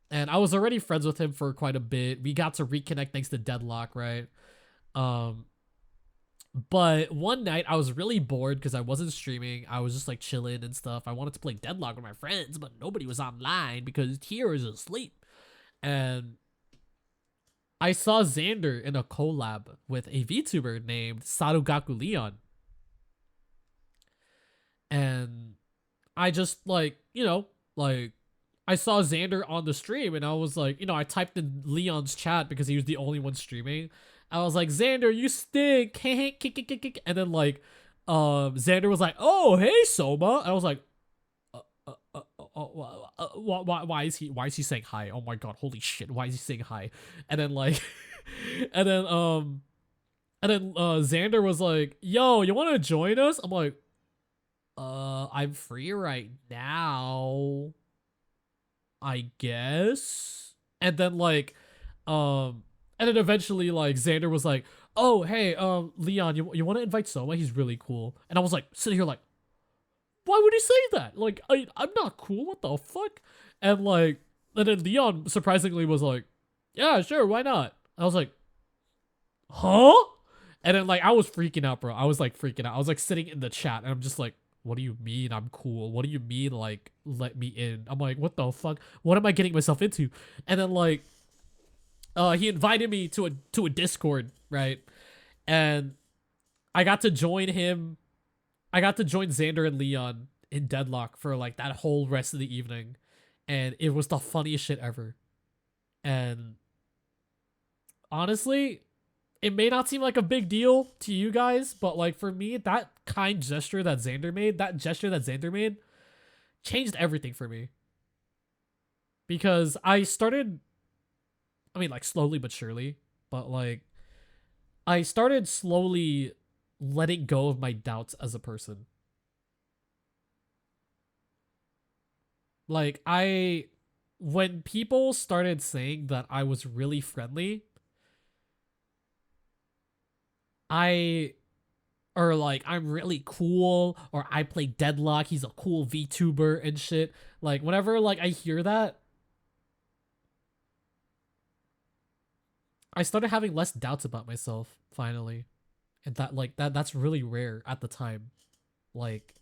and I was already friends with him for quite a bit. We got to reconnect thanks to Deadlock, right? Um, but one night I was really bored because I wasn't streaming. I was just like chilling and stuff. I wanted to play Deadlock with my friends, but nobody was online because Tier was asleep. And I saw Xander in a collab with a VTuber named Sarugaku Leon. And I just like, like I saw Xander on the stream and I was like, I typed in Leon's chat because he was the only one streaming. I was like, Xander, you stink. And then like Xander was like, oh, hey, Soma. And I was like, why is he saying hi? Oh my god, holy shit, why is he saying hi? And then like and then Xander was like, yo, you wanna join us? I'm like, I'm free right now, I guess. And then like and then eventually like Xander was like, oh hey, Leon, you want to invite Soma? He's really cool. And I was like sitting here like, why would he say that? Like I'm not cool, what the fuck? And like, and then Leon surprisingly was like, yeah, sure, why not? I was like, huh? And then like I was freaking out, bro. I was like freaking out. I was like sitting in the chat and I'm just like, what do you mean I'm cool? What do you mean like let me in? I'm like, what the fuck? What am I getting myself into? And then like he invited me to a Discord, right? And I got to join him. I got to join Xander and Leon in Deadlock for like that whole rest of the evening. And it was the funniest shit ever. And honestly, it may not seem like a big deal to you guys, but like for me, that kind gesture that Xander made, changed everything for me. Because I started, I mean like slowly but surely, but like I started slowly letting go of my doubts as a person. Like when people started saying that I was really friendly, or like I'm really cool, or I play Deadlock, he's a cool VTuber and shit. Like whenever like I hear that, I started having less doubts about myself finally. And that's really rare at the time. Like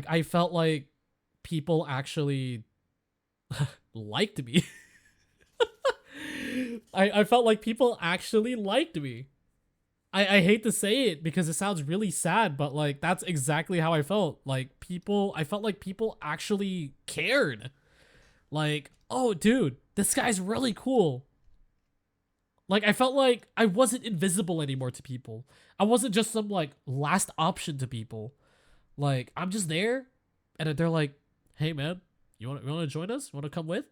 I felt like people actually liked me. I felt like people actually liked me. I hate to say it because it sounds really sad, but like that's exactly how I felt. Like I felt like people actually cared. Like, oh dude, this guy's really cool. Like I felt like I wasn't invisible anymore to people. I wasn't just some like last option to people. Like I'm just there, and they're like, "Hey man, you want to join us? You want to come with?"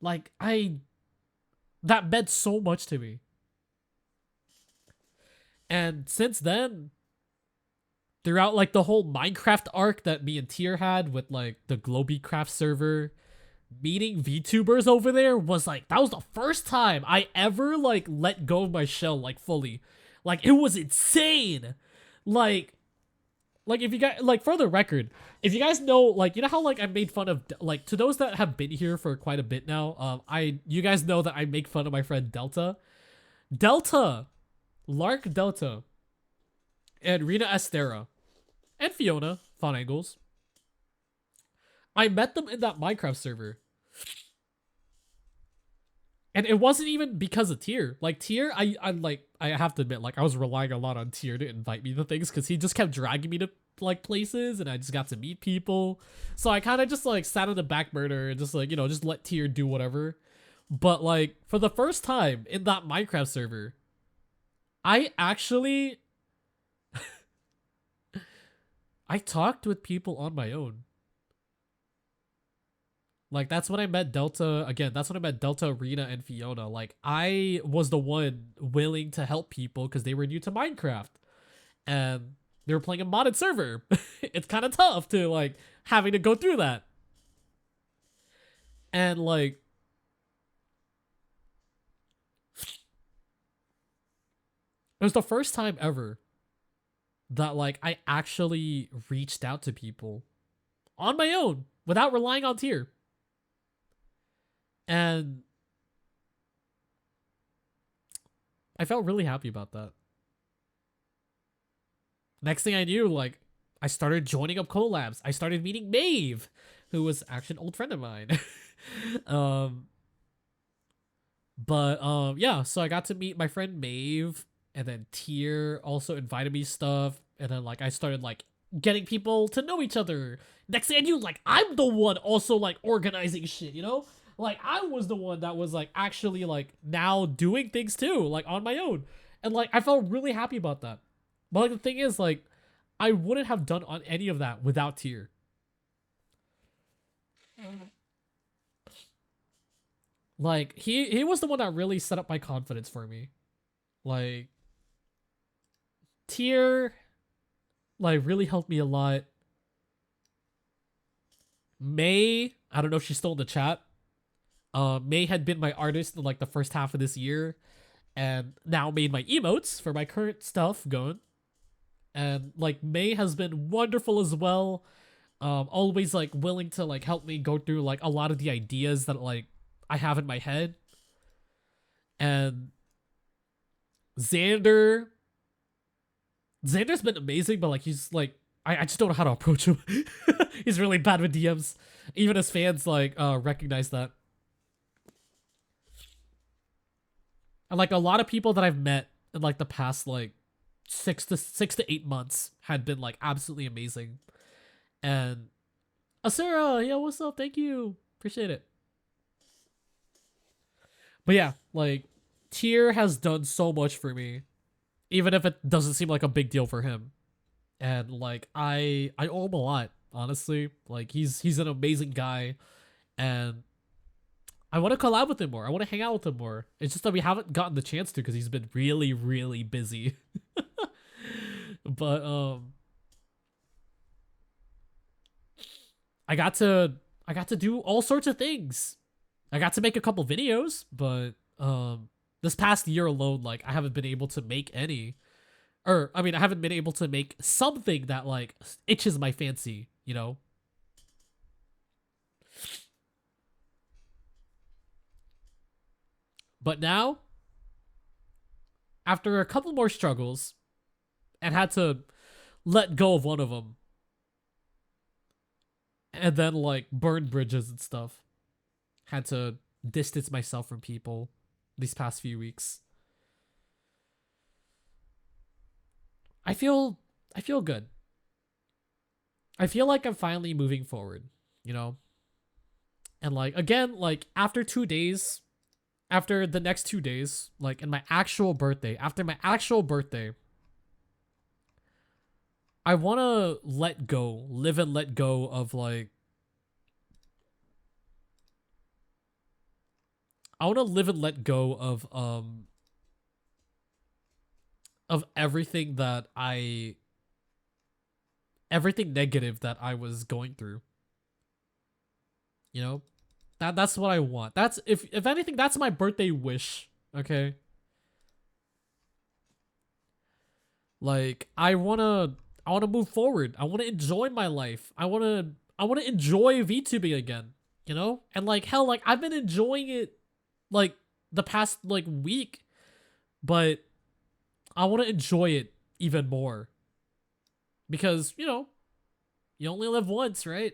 Like that meant so much to me. And since then, throughout like the whole Minecraft arc that me and Tier had with like the Globecraft server, meeting VTubers over there was like, that was the first time I ever like let go of my shell like fully. Like it was insane. Like if you guys, like for the record, if you guys know, like you know how like I made fun of, like to those that have been here for quite a bit now, you guys know that I make fun of my friend Delta, Lark Delta, and Rena Astera, and Fiona Fun Angles. I met them in that Minecraft server. And it wasn't even because of Tier. Like Tier, I have to admit, like I was relying a lot on Tier to invite me to things because he just kept dragging me to like places, and I just got to meet people. So I kind of just like sat on the back burner and just like, you know, just let Tier do whatever. But like for the first time in that Minecraft server, I actually I talked with people on my own. Like that's when I met Delta again. That's when I met Delta, Rena, and Fiona. Like I was the one willing to help people because they were new to Minecraft and they were playing a modded server. It's kind of tough to like having to go through that. And like it was the first time ever that like I actually reached out to people on my own without relying on Tier. And I felt really happy about that. Next thing I knew, like, I started joining up collabs. I started meeting Maeve, who was actually an old friend of mine. Yeah, so I got to meet my friend Maeve, and then Tier also invited me stuff, and then like I started like getting people to know each other. Next thing I knew, like I'm the one also like organizing shit, you know? Like I was the one that was like actually like now doing things too, like on my own. And like I felt really happy about that. But like the thing is, like, I wouldn't have done on any of that without Tier. Like he was the one that really set up my confidence for me. Like Tier like really helped me a lot. May, I don't know if she's still in the chat. May had been my artist in like the first half of this year and now made my emotes for my current stuff going. And like May has been wonderful as well. Always like willing to like help me go through like a lot of the ideas that like I have in my head. And Xander's been amazing, but like he's like I just don't know how to approach him. He's really bad with DMs. Even his fans like recognize that. And like a lot of people that I've met in like the past like 6 to 8 months had been like absolutely amazing. And Asura, yo, what's up? Thank you. Appreciate it. But yeah, like Tier has done so much for me, even if it doesn't seem like a big deal for him. And like I owe him a lot, honestly. Like he's an amazing guy, and I want to collab with him more. I want to hang out with him more. It's just that we haven't gotten the chance to because he's been really, really busy. But I got to do all sorts of things. I got to make a couple videos, but this past year alone, like I haven't been able to make any. Or I mean, I haven't been able to make something that like itches my fancy, you know? But now, after a couple more struggles, and had to let go of one of them, and then like burn bridges and stuff, had to distance myself from people these past few weeks. I feel good. I feel like I'm finally moving forward, you know? And like again, like after the next 2 days, like in my actual birthday, after my actual birthday, I want to live and let go of like, I want to live and let go of everything everything negative that I was going through. You know? That's what I want. That's if anything, that's my birthday wish, okay? Like I want to move forward. I want to enjoy my life. I want to enjoy VTubing again, you know? And like hell, like I've been enjoying it like the past like week, but I want to enjoy it even more. Because, you know, you only live once, right?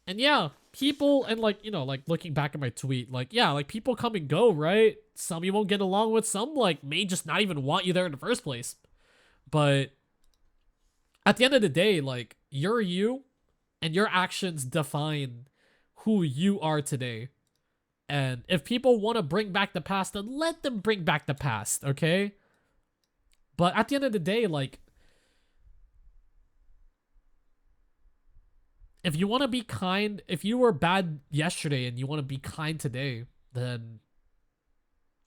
And yeah, people, and like, you know, like looking back at my tweet, like, yeah, like people come and go, right? Some you won't get along with, some like may just not even want you there in the first place. But At the end of the day, like, you're you, and your actions define who you are today. And if people want to bring back the past, then let them bring back the past, okay? But at the end of the day, like, if you want to be kind, if you were bad yesterday and you want to be kind today, then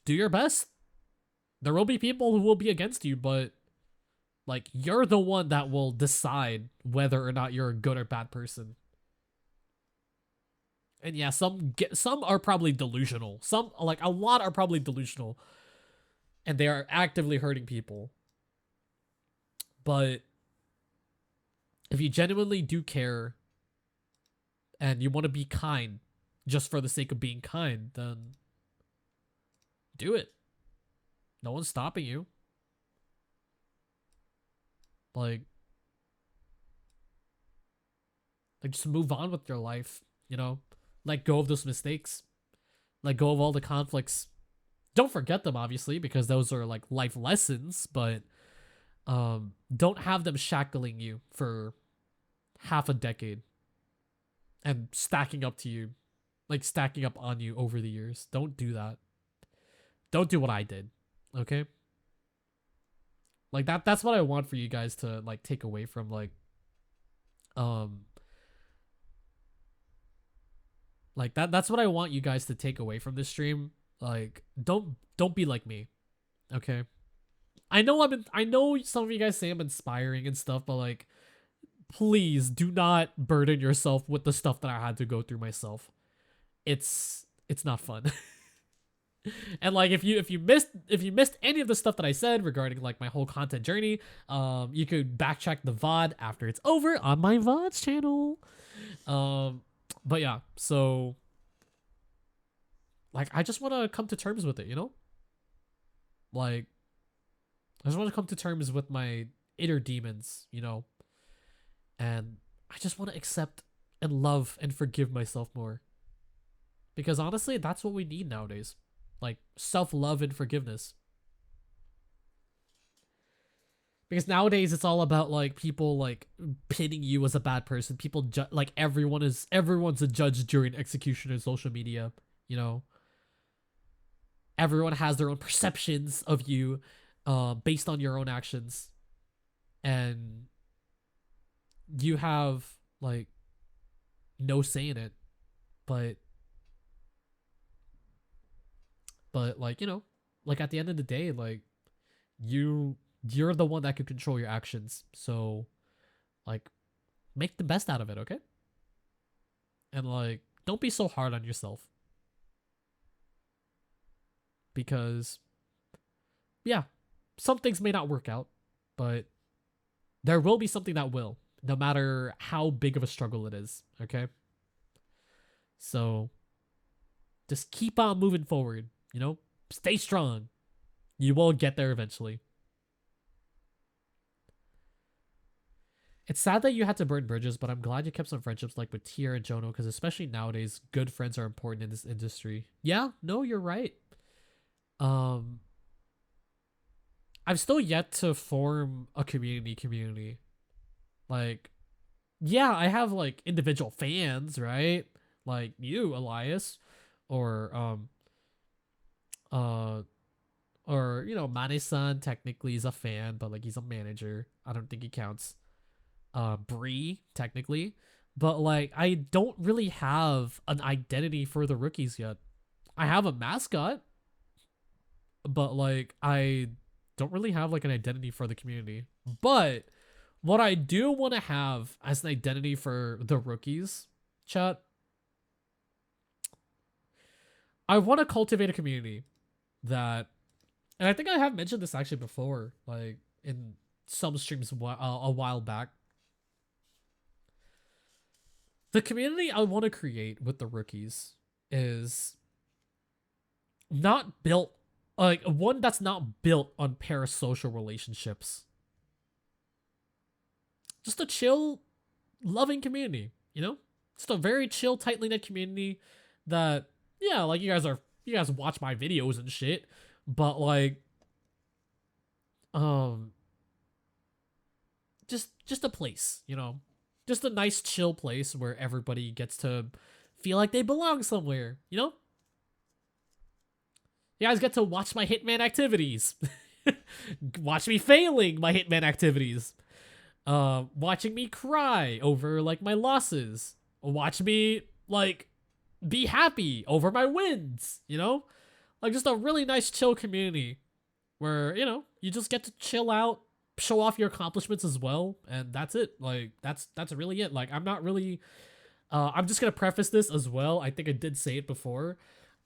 do your best. There will be people who will be against you, but like, you're the one that will decide whether or not you're a good or bad person. And yeah, some are probably delusional. Some, like, a lot are probably delusional, and they are actively hurting people. But if you genuinely do care and you want to be kind just for the sake of being kind, then do it. No one's stopping you. Like just move on with your life, you know? Let go of those mistakes. Let go of all the conflicts. Don't forget them, obviously, because those are like life lessons, but don't have them shackling you for half a decade and stacking up to you, like stacking up on you over the years. Don't do that. Don't do what I did, okay? Like, that's what I want for you guys to like take away from like that's what I want you guys to take away from this stream. Like, don't be like me, okay? I know some of you guys say I'm inspiring and stuff, but like, please do not burden yourself with the stuff that I had to go through myself. It's not fun. And like, if you missed any of the stuff that I said regarding like my whole content journey, you could backtrack the VOD after it's over on my VODs channel. But yeah, so like, I just want to come to terms with it, you know? Like, I just want to come to terms with my inner demons, you know? And I just want to accept and love and forgive myself more. Because honestly, that's what we need nowadays. Like, self-love and forgiveness. Because nowadays it's all about like people like pitting you as a bad person. People like everyone's a judge during execution in social media, you know? Everyone has their own perceptions of you based on your own actions. And you have like no say in it. But like, you know, like at the end of the day, like you're the one that can control your actions. So like, make the best out of it, okay? And like, don't be so hard on yourself. Because yeah, some things may not work out, but there will be something that will, no matter how big of a struggle it is, okay? So just keep on moving forward, you know? Stay strong. You will get there eventually. It's sad that you had to burn bridges, but I'm glad you kept some friendships like with Tier and Jono, because especially nowadays, good friends are important in this industry. Yeah, no, you're right. I've still yet to form a community. Like, yeah, I have like individual fans, right? Like you, Elias, or or you know, Mane-san technically is a fan, but like he's a manager. I don't think he counts. Bree technically, but like I don't really have an identity for the rookies yet. I have a mascot, but like I don't really have like an identity for the community. But what I do want to have as an identity for the rookies, chat, I want to cultivate a community that, and I think I have mentioned this actually before, like in some streams a while back. The community I want to create with the rookies is not built, like one that's not built on parasocial relationships. Just a chill, loving community, you know? Just a very chill, tightly knit community that, yeah, like you guys watch my videos and shit, but like, just a place, you know, just a nice chill place where everybody gets to feel like they belong somewhere, you know. You guys get to watch my hitman activities. Watch me failing my hitman activities. Watching me cry over like my losses. Watch me like be happy over my wins, you know? Like just a really nice chill community where, you know, you just get to chill out, show off your accomplishments as well, and that's it. Like that's really it. Like I'm not really I'm just going to preface this as well. I think I did say it before.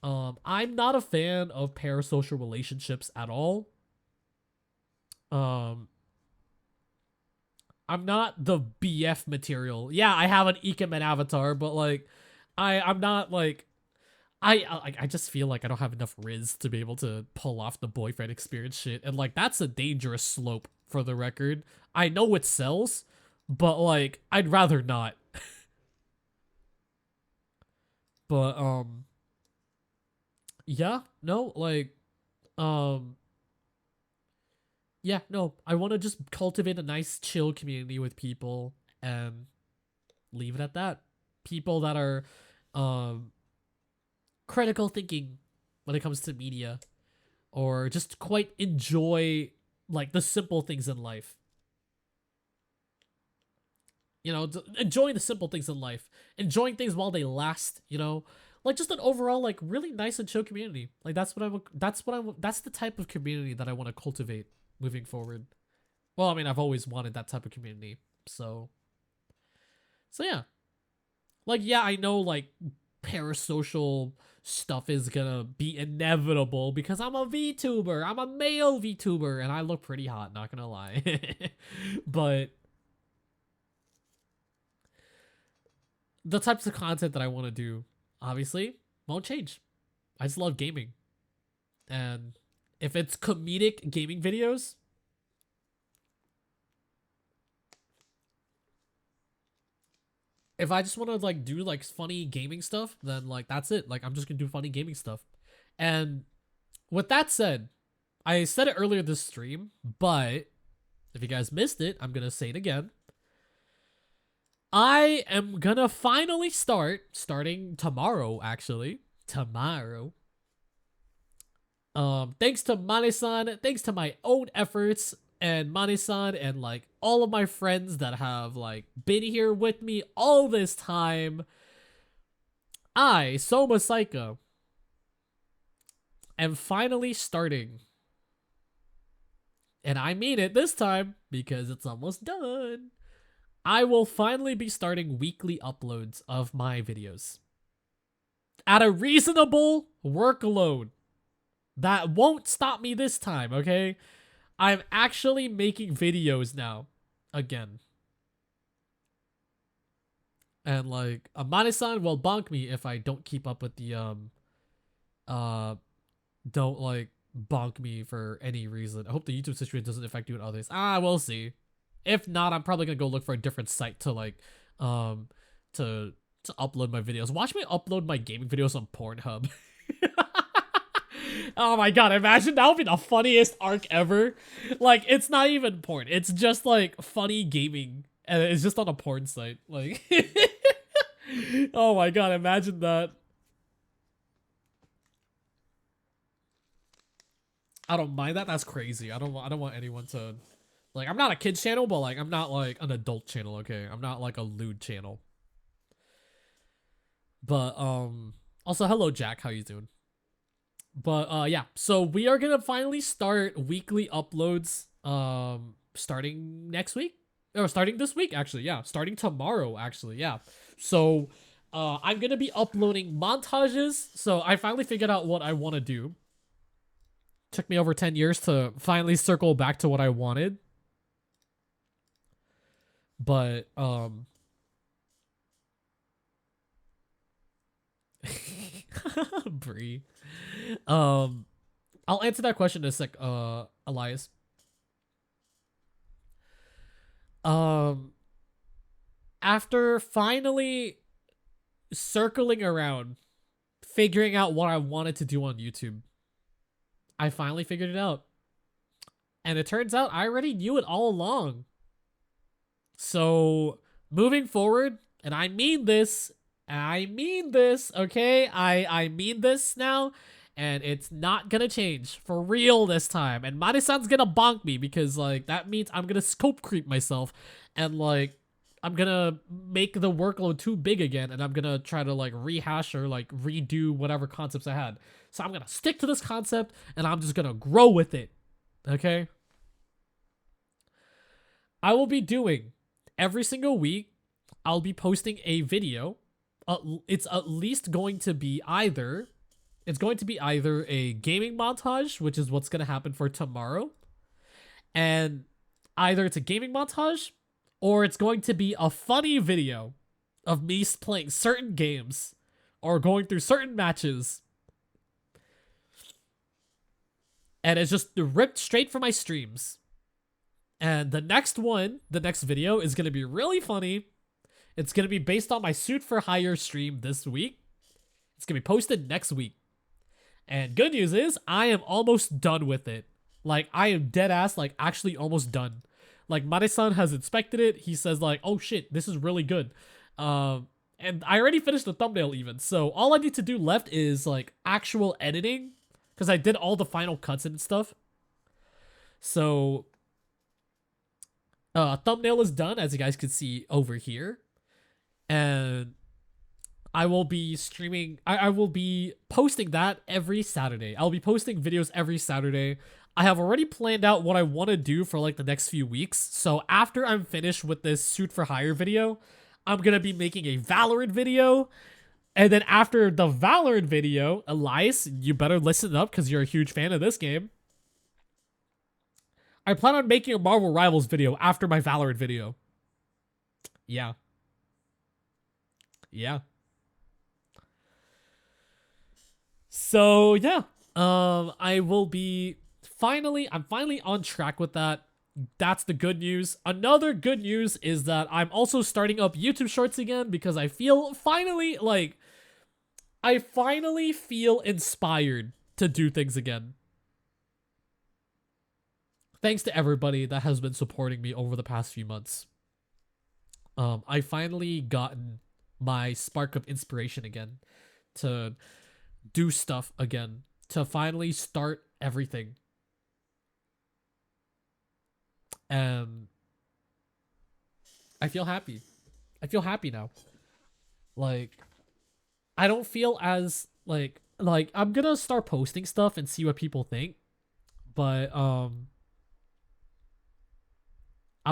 I'm not a fan of parasocial relationships at all. I'm not the BF material. Yeah, I have an Ikemen avatar, but like I'm not like I just feel like I don't have enough Riz to be able to pull off the boyfriend experience shit, and like that's a dangerous slope for the record. I know it sells, but like I'd rather not. But yeah, no, like yeah, no, I want to just cultivate a nice chill community with people and leave it at that. People that are critical thinking when it comes to media, or just quite enjoy like the simple things in life. You know, enjoying the simple things in life, enjoying things while they last, you know, like just an overall like really nice and chill community. Like that's the type of community that I want to cultivate moving forward. Well, I mean, I've always wanted that type of community. So yeah. Like yeah, I know like parasocial stuff is gonna be inevitable because I'm a VTuber. I'm a male VTuber and I look pretty hot, not gonna lie. But the types of content that I want to do, obviously, won't change. I just love gaming. And if it's comedic gaming videos, if I just want to like do like funny gaming stuff, then like that's it. Like I'm just gonna do funny gaming stuff. And with that said, I said it earlier this stream, but if you guys missed it, I'm gonna say it again. I am gonna finally starting tomorrow, actually. Tomorrow. Thanks to Mane-san, thanks to my own efforts, and Mane-san, and like all of my friends that have like been here with me all this time, I, Soma Saika, am finally starting. And I mean it this time because it's almost done. I will finally be starting weekly uploads of my videos at a reasonable workload. That won't stop me this time, okay? I'm actually making videos now again. And like Amane-san will bonk me if I don't keep up with the don't like bonk me for any reason. I hope the YouTube situation doesn't affect you and others. We'll see. If not, I'm probably gonna go look for a different site to like to upload my videos. Watch me upload my gaming videos on Pornhub. Oh my god, imagine that would be the funniest arc ever. Like it's not even porn. It's just like funny gaming and it's just on a porn site. Like oh my god, imagine that. I don't mind that. That's crazy. I don't want anyone to like, I'm not a kids channel, but like I'm not like an adult channel, okay? I'm not like a lewd channel. But also hello Jack, how you doing? But yeah, so we are gonna finally start weekly uploads starting next week, or starting this week actually. Yeah, starting tomorrow actually. Yeah, so I'm gonna be uploading montages. So I finally figured out what I want to do. Took me over 10 years to finally circle back to what I wanted, but Bree. I'll answer that question in a sec, Elias. After finally circling around, figuring out what I wanted to do on YouTube, I finally figured it out. And it turns out I already knew it all along. So moving forward, and I mean this, okay? I mean this now, and it's not gonna change for real this time. And Mari-san's gonna bonk me because like that means I'm gonna scope creep myself, and like I'm gonna make the workload too big again, and I'm gonna try to like rehash or like redo whatever concepts I had. So I'm gonna stick to this concept, and I'm just gonna grow with it, okay? I will be doing every single week. I'll be posting a video. It's at least going to be either a gaming montage, which is what's going to happen for tomorrow, and either it's a gaming montage or it's going to be a funny video of me playing certain games or going through certain matches. And it's just ripped straight from my streams. And the next video is going to be really funny. It's going to be based on my Suit for Hire stream this week. It's going to be posted next week. And good news is, I am almost done with it. Like, I am dead ass, like, actually almost done. Like, Mare-san has inspected it. He says, like, oh shit, this is really good. And I already finished the thumbnail even. So all I need to do left is, like, actual editing. Because I did all the final cuts and stuff. So thumbnail is done, as you guys can see over here. And I will be streaming. I will be posting that every Saturday. I'll be posting videos every Saturday. I have already planned out what I want to do for like the next few weeks. So after I'm finished with this Suit for Hire video, I'm going to be making a Valorant video. And then after the Valorant video, Elias, you better listen up because you're a huge fan of this game. I plan on making a Marvel Rivals video after my Valorant video. Yeah. Yeah. So yeah, I will be I'm finally on track with that. That's the good news. Another good news is that I'm also starting up YouTube Shorts again because I finally feel inspired to do things again. Thanks to everybody that has been supporting me over the past few months. I finally gotten my spark of inspiration again to do stuff again, to finally start everything. And I feel happy. I feel happy now. Like, I don't feel as like I'm gonna start posting stuff and see what people think. But I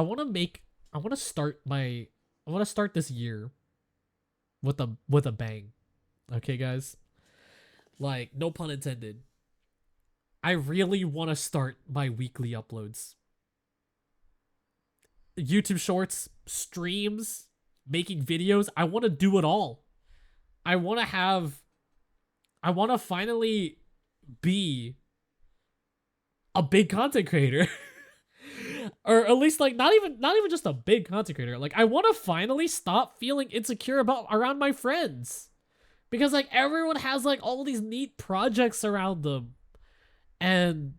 want to start this year with a bang. Okay, guys? Like, no pun intended. I really want to start my weekly uploads. YouTube Shorts, streams, making videos. I want to do it all. I want to finally be a big content creator. Or at least like not even just a big content creator. Like, I want to finally stop feeling insecure around my friends. Because like everyone has like all these neat projects around them. And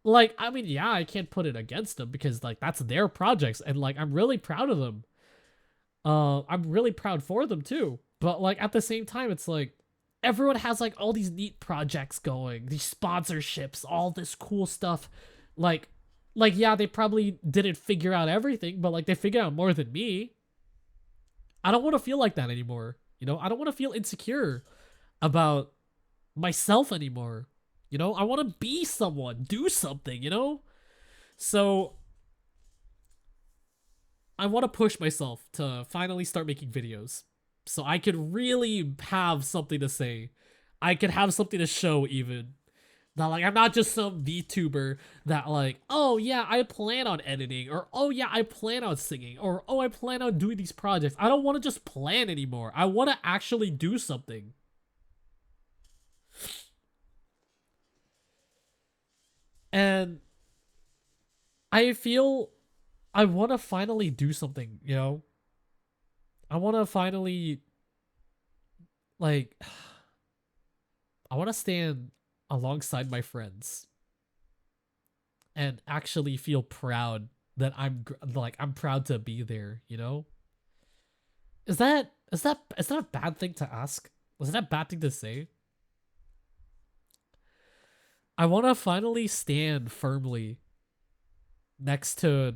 like, I mean, yeah, I can't put it against them because like that's their projects and like I'm really proud of them. I'm really proud for them too. But like at the same time, it's like everyone has like all these neat projects going, these sponsorships, all this cool stuff. Like yeah, they probably didn't figure out everything, but like they figured out more than me. I don't want to feel like that anymore. You know, I don't want to feel insecure about myself anymore. You know, I want to be someone, do something, you know? So I want to push myself to finally start making videos so I could really have something to say. I could have something to show even. That like I'm not just some VTuber that like, oh yeah, I plan on editing, or oh yeah, I plan on singing, or oh, I plan on doing these projects. I don't want to just plan anymore. I want to actually do something. And I feel I want to finally do something, you know? I want to finally like I want to stand alongside my friends and actually feel proud that I'm proud to be there, you know? Is that a bad thing to ask? Was that a bad thing to say? I want to finally stand firmly next to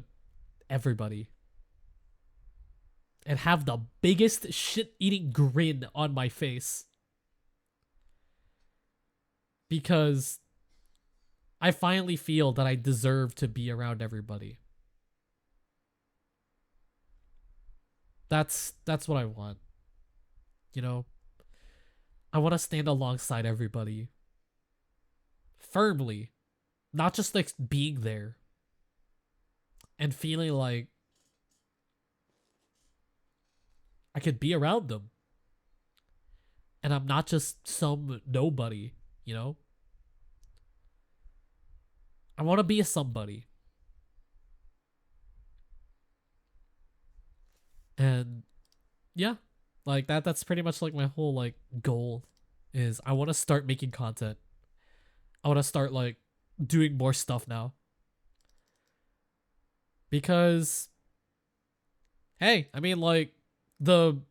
everybody and have the biggest shit-eating grin on my face. Because I finally feel that I deserve to be around everybody. That's what I want. You know? I want to stand alongside everybody. Firmly. Not just like being there. And feeling like I could be around them. And I'm not just some nobody, you know? I want to be a somebody. And yeah, like that's pretty much like my whole like goal is I want to start making content. I want to start like doing more stuff now. Because hey, I mean like the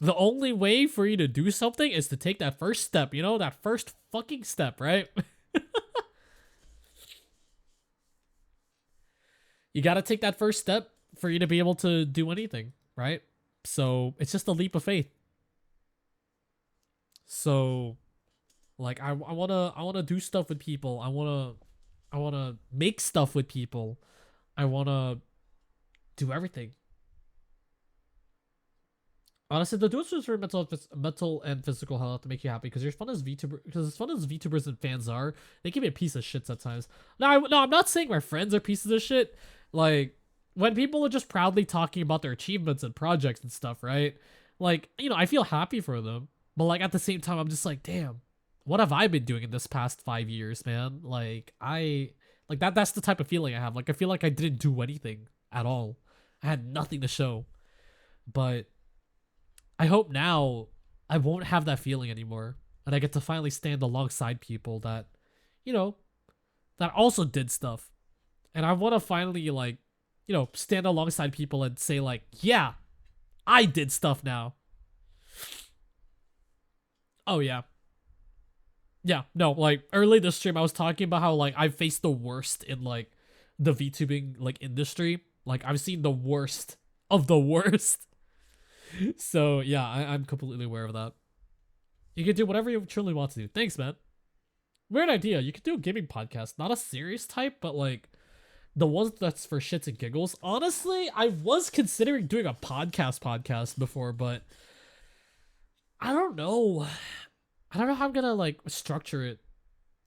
only way for you to do something is to take that first step, you know? That first fucking step, right? You got to take that first step for you to be able to do anything, right? So it's just a leap of faith. So like I wanna do stuff with people. I wanna make stuff with people. I wanna do everything. Honestly, the dual for mental and physical health to make you happy because as fun as VTubers and fans are, they can be a piece of shit sometimes. No, I'm not saying my friends are pieces of shit. Like when people are just proudly talking about their achievements and projects and stuff, right? Like, you know, I feel happy for them, but like at the same time, I'm just like, damn, what have I been doing in this past 5 years, man? Like that's the type of feeling I have. Like I feel like I didn't do anything at all. I had nothing to show, but I hope now I won't have that feeling anymore. And I get to finally stand alongside people that, you know, that also did stuff. And I want to finally, like, you know, stand alongside people and say, like, yeah, I did stuff now. Oh, yeah. Yeah, no, like, early this stream, I was talking about how, like, I've faced the worst in, like, the VTubing, like, industry. Like, I've seen the worst of the worst. So yeah, I'm completely aware of that. You can do whatever you truly want to do. Thanks, man. Weird idea. You could do a gaming podcast, not a serious type, but like the ones that's for shits and giggles. Honestly, I was considering doing a podcast before, but I don't know. I don't know how I'm gonna like structure it.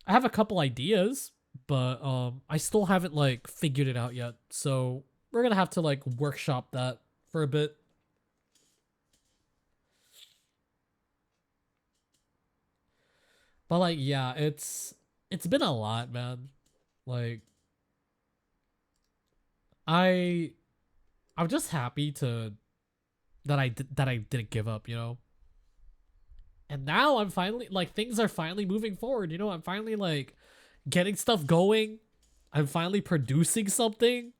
I have a couple ideas, but I still haven't like figured it out yet. So we're gonna have to like workshop that for a bit. But like, yeah, it's been a lot, man. Like, I'm just happy that I didn't give up, you know. And now I'm finally like things are finally moving forward, you know. I'm finally like getting stuff going. I'm finally producing something.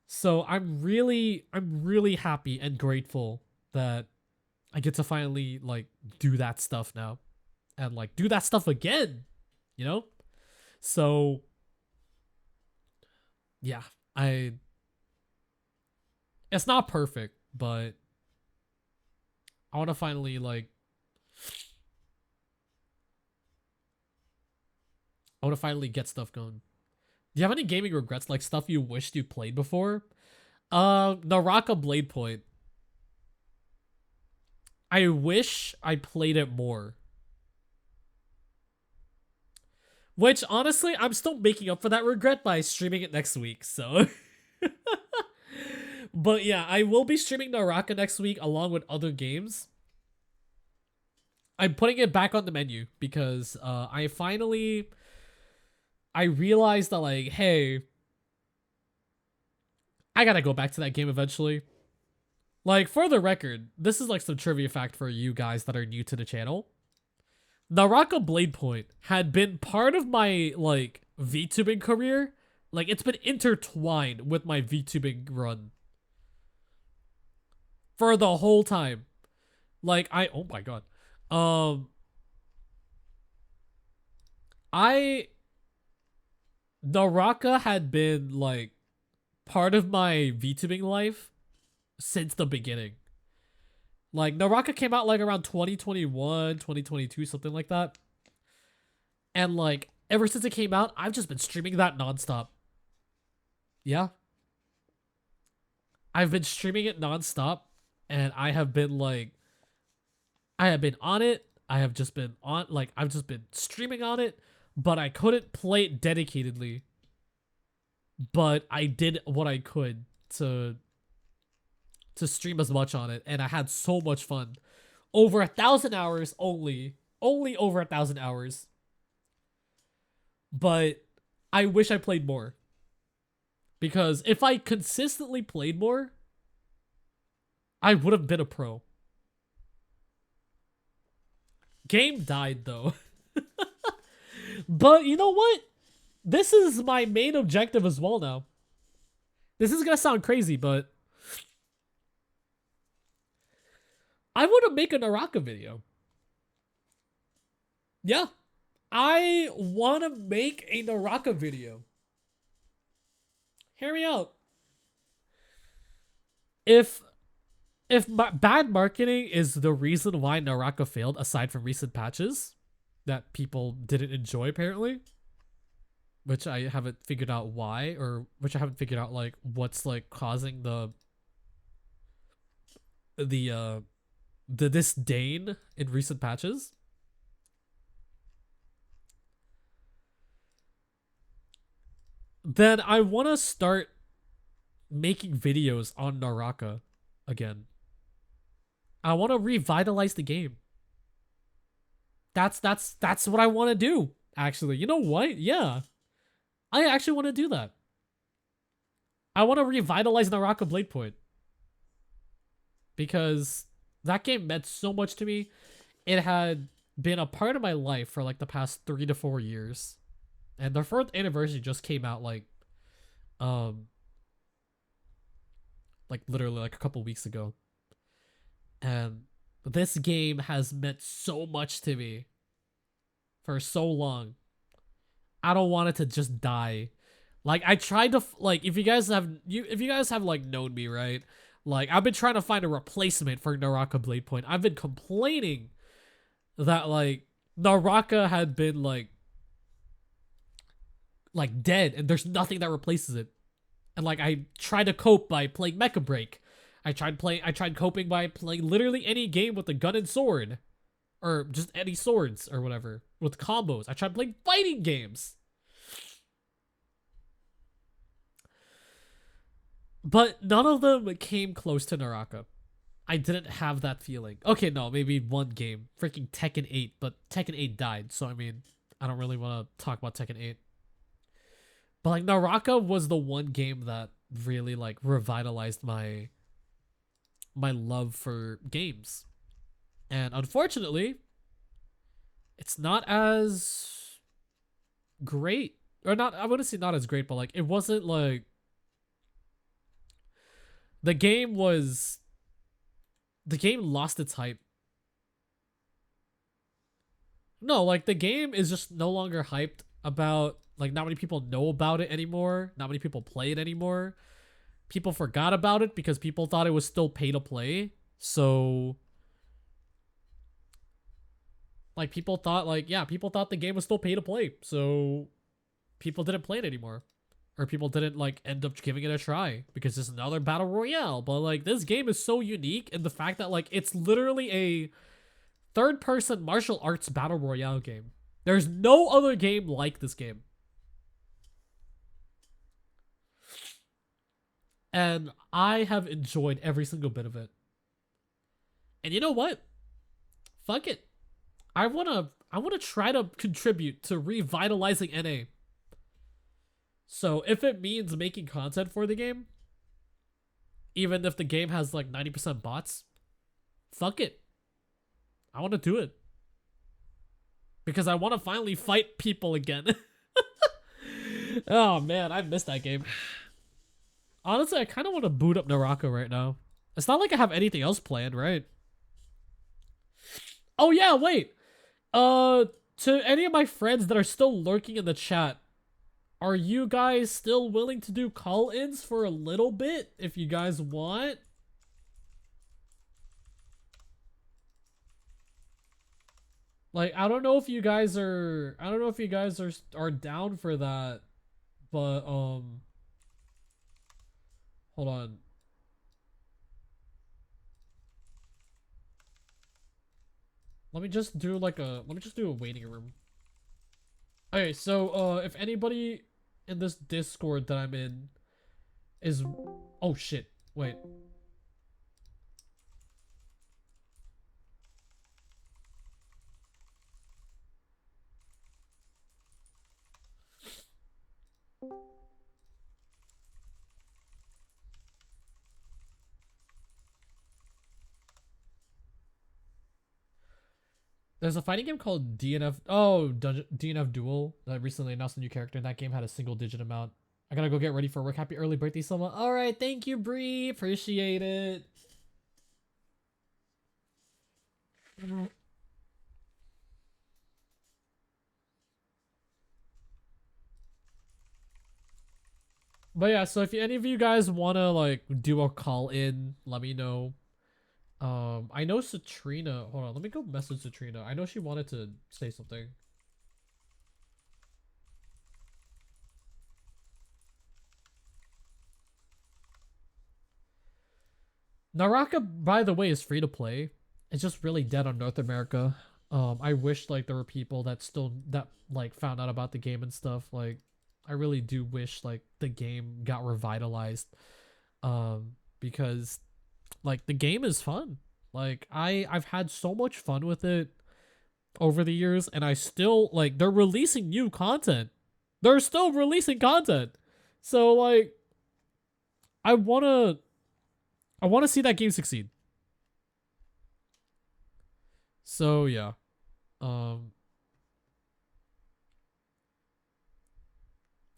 So I'm really happy and grateful that I get to finally like do that stuff now. And like do that stuff again, you know? So yeah, it's not perfect, but I want to finally like get stuff going. Do you have any gaming regrets, like stuff you wished you played before? Naraka Blade Point. I wish I played it more. Which, honestly, I'm still making up for that regret by streaming it next week, so... But yeah, I will be streaming Naraka next week along with other games. I'm putting it back on the menu because I realized that, like, hey, I gotta go back to that game eventually. Like, for the record, this is like some trivia fact for you guys that are new to the channel. Naraka Blade Point had been part of my, like, VTubing career Like, it's been intertwined with my VTubing run for the whole time. Like, oh my god. Um, Naraka had been, like, part of my VTubing life since the beginning. Like, Naraka came out, like, around 2021, 2022, something like that. And, like, ever since it came out, I've just been streaming that nonstop. Yeah. I've been streaming it nonstop, and I have been, like, I have been on it. I have just been on, like, I've just been streaming on it, but I couldn't play it dedicatedly. But I did what I could to stream as much on it, and I had so much fun. Over 1,000 hours only over 1,000 hours. But I wish I played more, because if I consistently played more, I would have been a pro. Game died though. But you know what? This is my main objective as well now. This is gonna sound crazy, but I want to make a Naraka video. Yeah. I want to make a Naraka video. Hear me out. If bad marketing is the reason why Naraka failed, aside from recent patches that people didn't enjoy apparently, which I haven't figured out why, or which I haven't figured out, like, what's, like, causing the disdain in recent patches. Then I want to start making videos on Naraka again. I want to revitalize the game. That's what I want to do, actually. You know what? Yeah. I actually want to do that. I want to revitalize Naraka Blade Point, because that game meant so much to me. It had been a part of my life for, like, the past 3 to 4 years. And their 4th anniversary just came out, like literally, like, a couple weeks ago. And this game has meant so much to me for so long. I don't want it to just die. Like, I tried to, like, if you guys have like known me, right? Like, I've been trying to find a replacement for Naraka Blade Point. I've been complaining that, like, Naraka had been, like dead, and there's nothing that replaces it. And, like, I tried to cope by playing Mecha Break. I tried coping by playing literally any game with a gun and sword, or just any swords or whatever with combos. I tried playing fighting games, but none of them came close to Naraka. I didn't have that feeling. Okay, no, maybe one game, freaking Tekken 8, but Tekken 8 died, so I mean, I don't really want to talk about Tekken 8. But, like, Naraka was the one game that really, like, revitalized my love for games. And unfortunately, it's not as great. Or not, I wouldn't say not as great, but, like, it wasn't, like, the game lost its hype. No, like, the game is just no longer hyped about, like, not many people know about it anymore. Not many people play it anymore. People forgot about it because people thought it was still pay to play. So, like, people thought the game was still pay to play. So, people didn't play it anymore. Or people didn't, like, end up giving it a try because it's another battle royale. But, like, this game is so unique in the fact that, like, it's literally a third-person martial arts battle royale game. There's no other game like this game. And I have enjoyed every single bit of it. And you know what? Fuck it. I wanna try to contribute to revitalizing NA. So if it means making content for the game, even if the game has, like, 90% bots, fuck it. I want to do it. Because I want to finally fight people again. Oh man, I missed that game. Honestly, I kind of want to boot up Naraka right now. It's not like I have anything else planned, right? Oh yeah, wait. To any of my friends that are still lurking in the chat, are you guys still willing to do call-ins for a little bit if you guys want? Like, I don't know if you guys are are down for that, but hold on. Let me just do a waiting room. Okay, so if anybody in this Discord that I'm in is oh shit. Wait. There's a fighting game called DNF. Oh, DNF Duel that recently announced a new character, and that game had a single-digit amount. I gotta go get ready for work. Happy early birthday, Soma. All right, thank you, Bree. Appreciate it. But yeah, so if any of you guys wanna like do a call in, let me know. I know Citrina. Hold on, let me go message Citrina. I know she wanted to say something. Naraka, by the way, is free to play. It's just really dead on North America. I wish like there were people that like found out about the game and stuff. Like, I really do wish like the game got revitalized. Because like the game is fun. Like I've had so much fun with it over the years, and I still like they're releasing new content. They're still releasing content. So like I wanna see that game succeed. So yeah.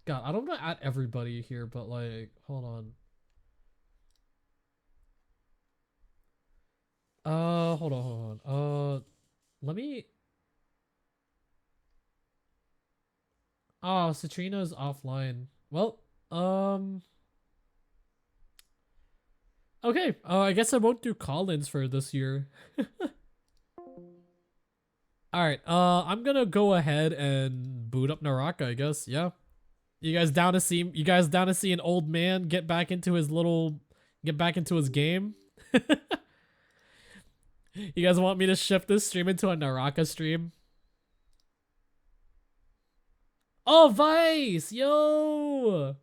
God, I don't want to add everybody here, but like, hold on. Hold on. Let me. Oh, Citrina's offline. Well, okay. I guess I won't do call-ins for this year. All right. I'm gonna go ahead and boot up Naraka, I guess. Yeah. You guys down to see? You guys down to see an old man get back into his game? You guys want me to shift this stream into a Naraka stream? Oh, Vice! Yo!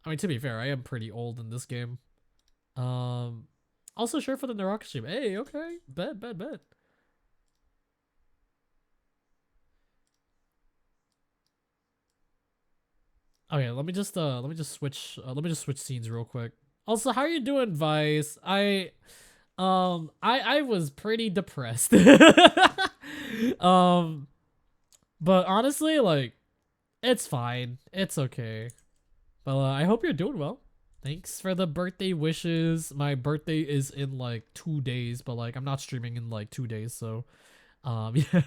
I mean, to be fair, I am pretty old in this game. Also sure for the Naraka stream. Hey, okay. Bet. Okay, let me just switch scenes real quick. Also, how are you doing, Vice? I was pretty depressed. But honestly, like, it's fine. It's okay. But I hope you're doing well. Thanks for the birthday wishes. My birthday is in like 2 days, but like I'm not streaming in like 2 days, so yeah.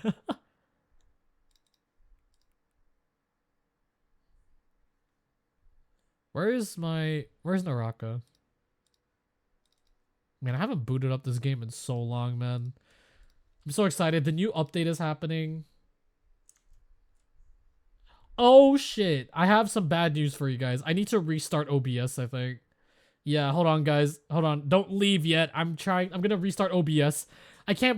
Where's Naraka? Man, I haven't booted up this game in so long, man. I'm so excited. The new update is happening. Oh shit. I have some bad news for you guys. I need to restart OBS, I think. Yeah, hold on, guys. Hold on. Don't leave yet. I'm gonna restart OBS. I can't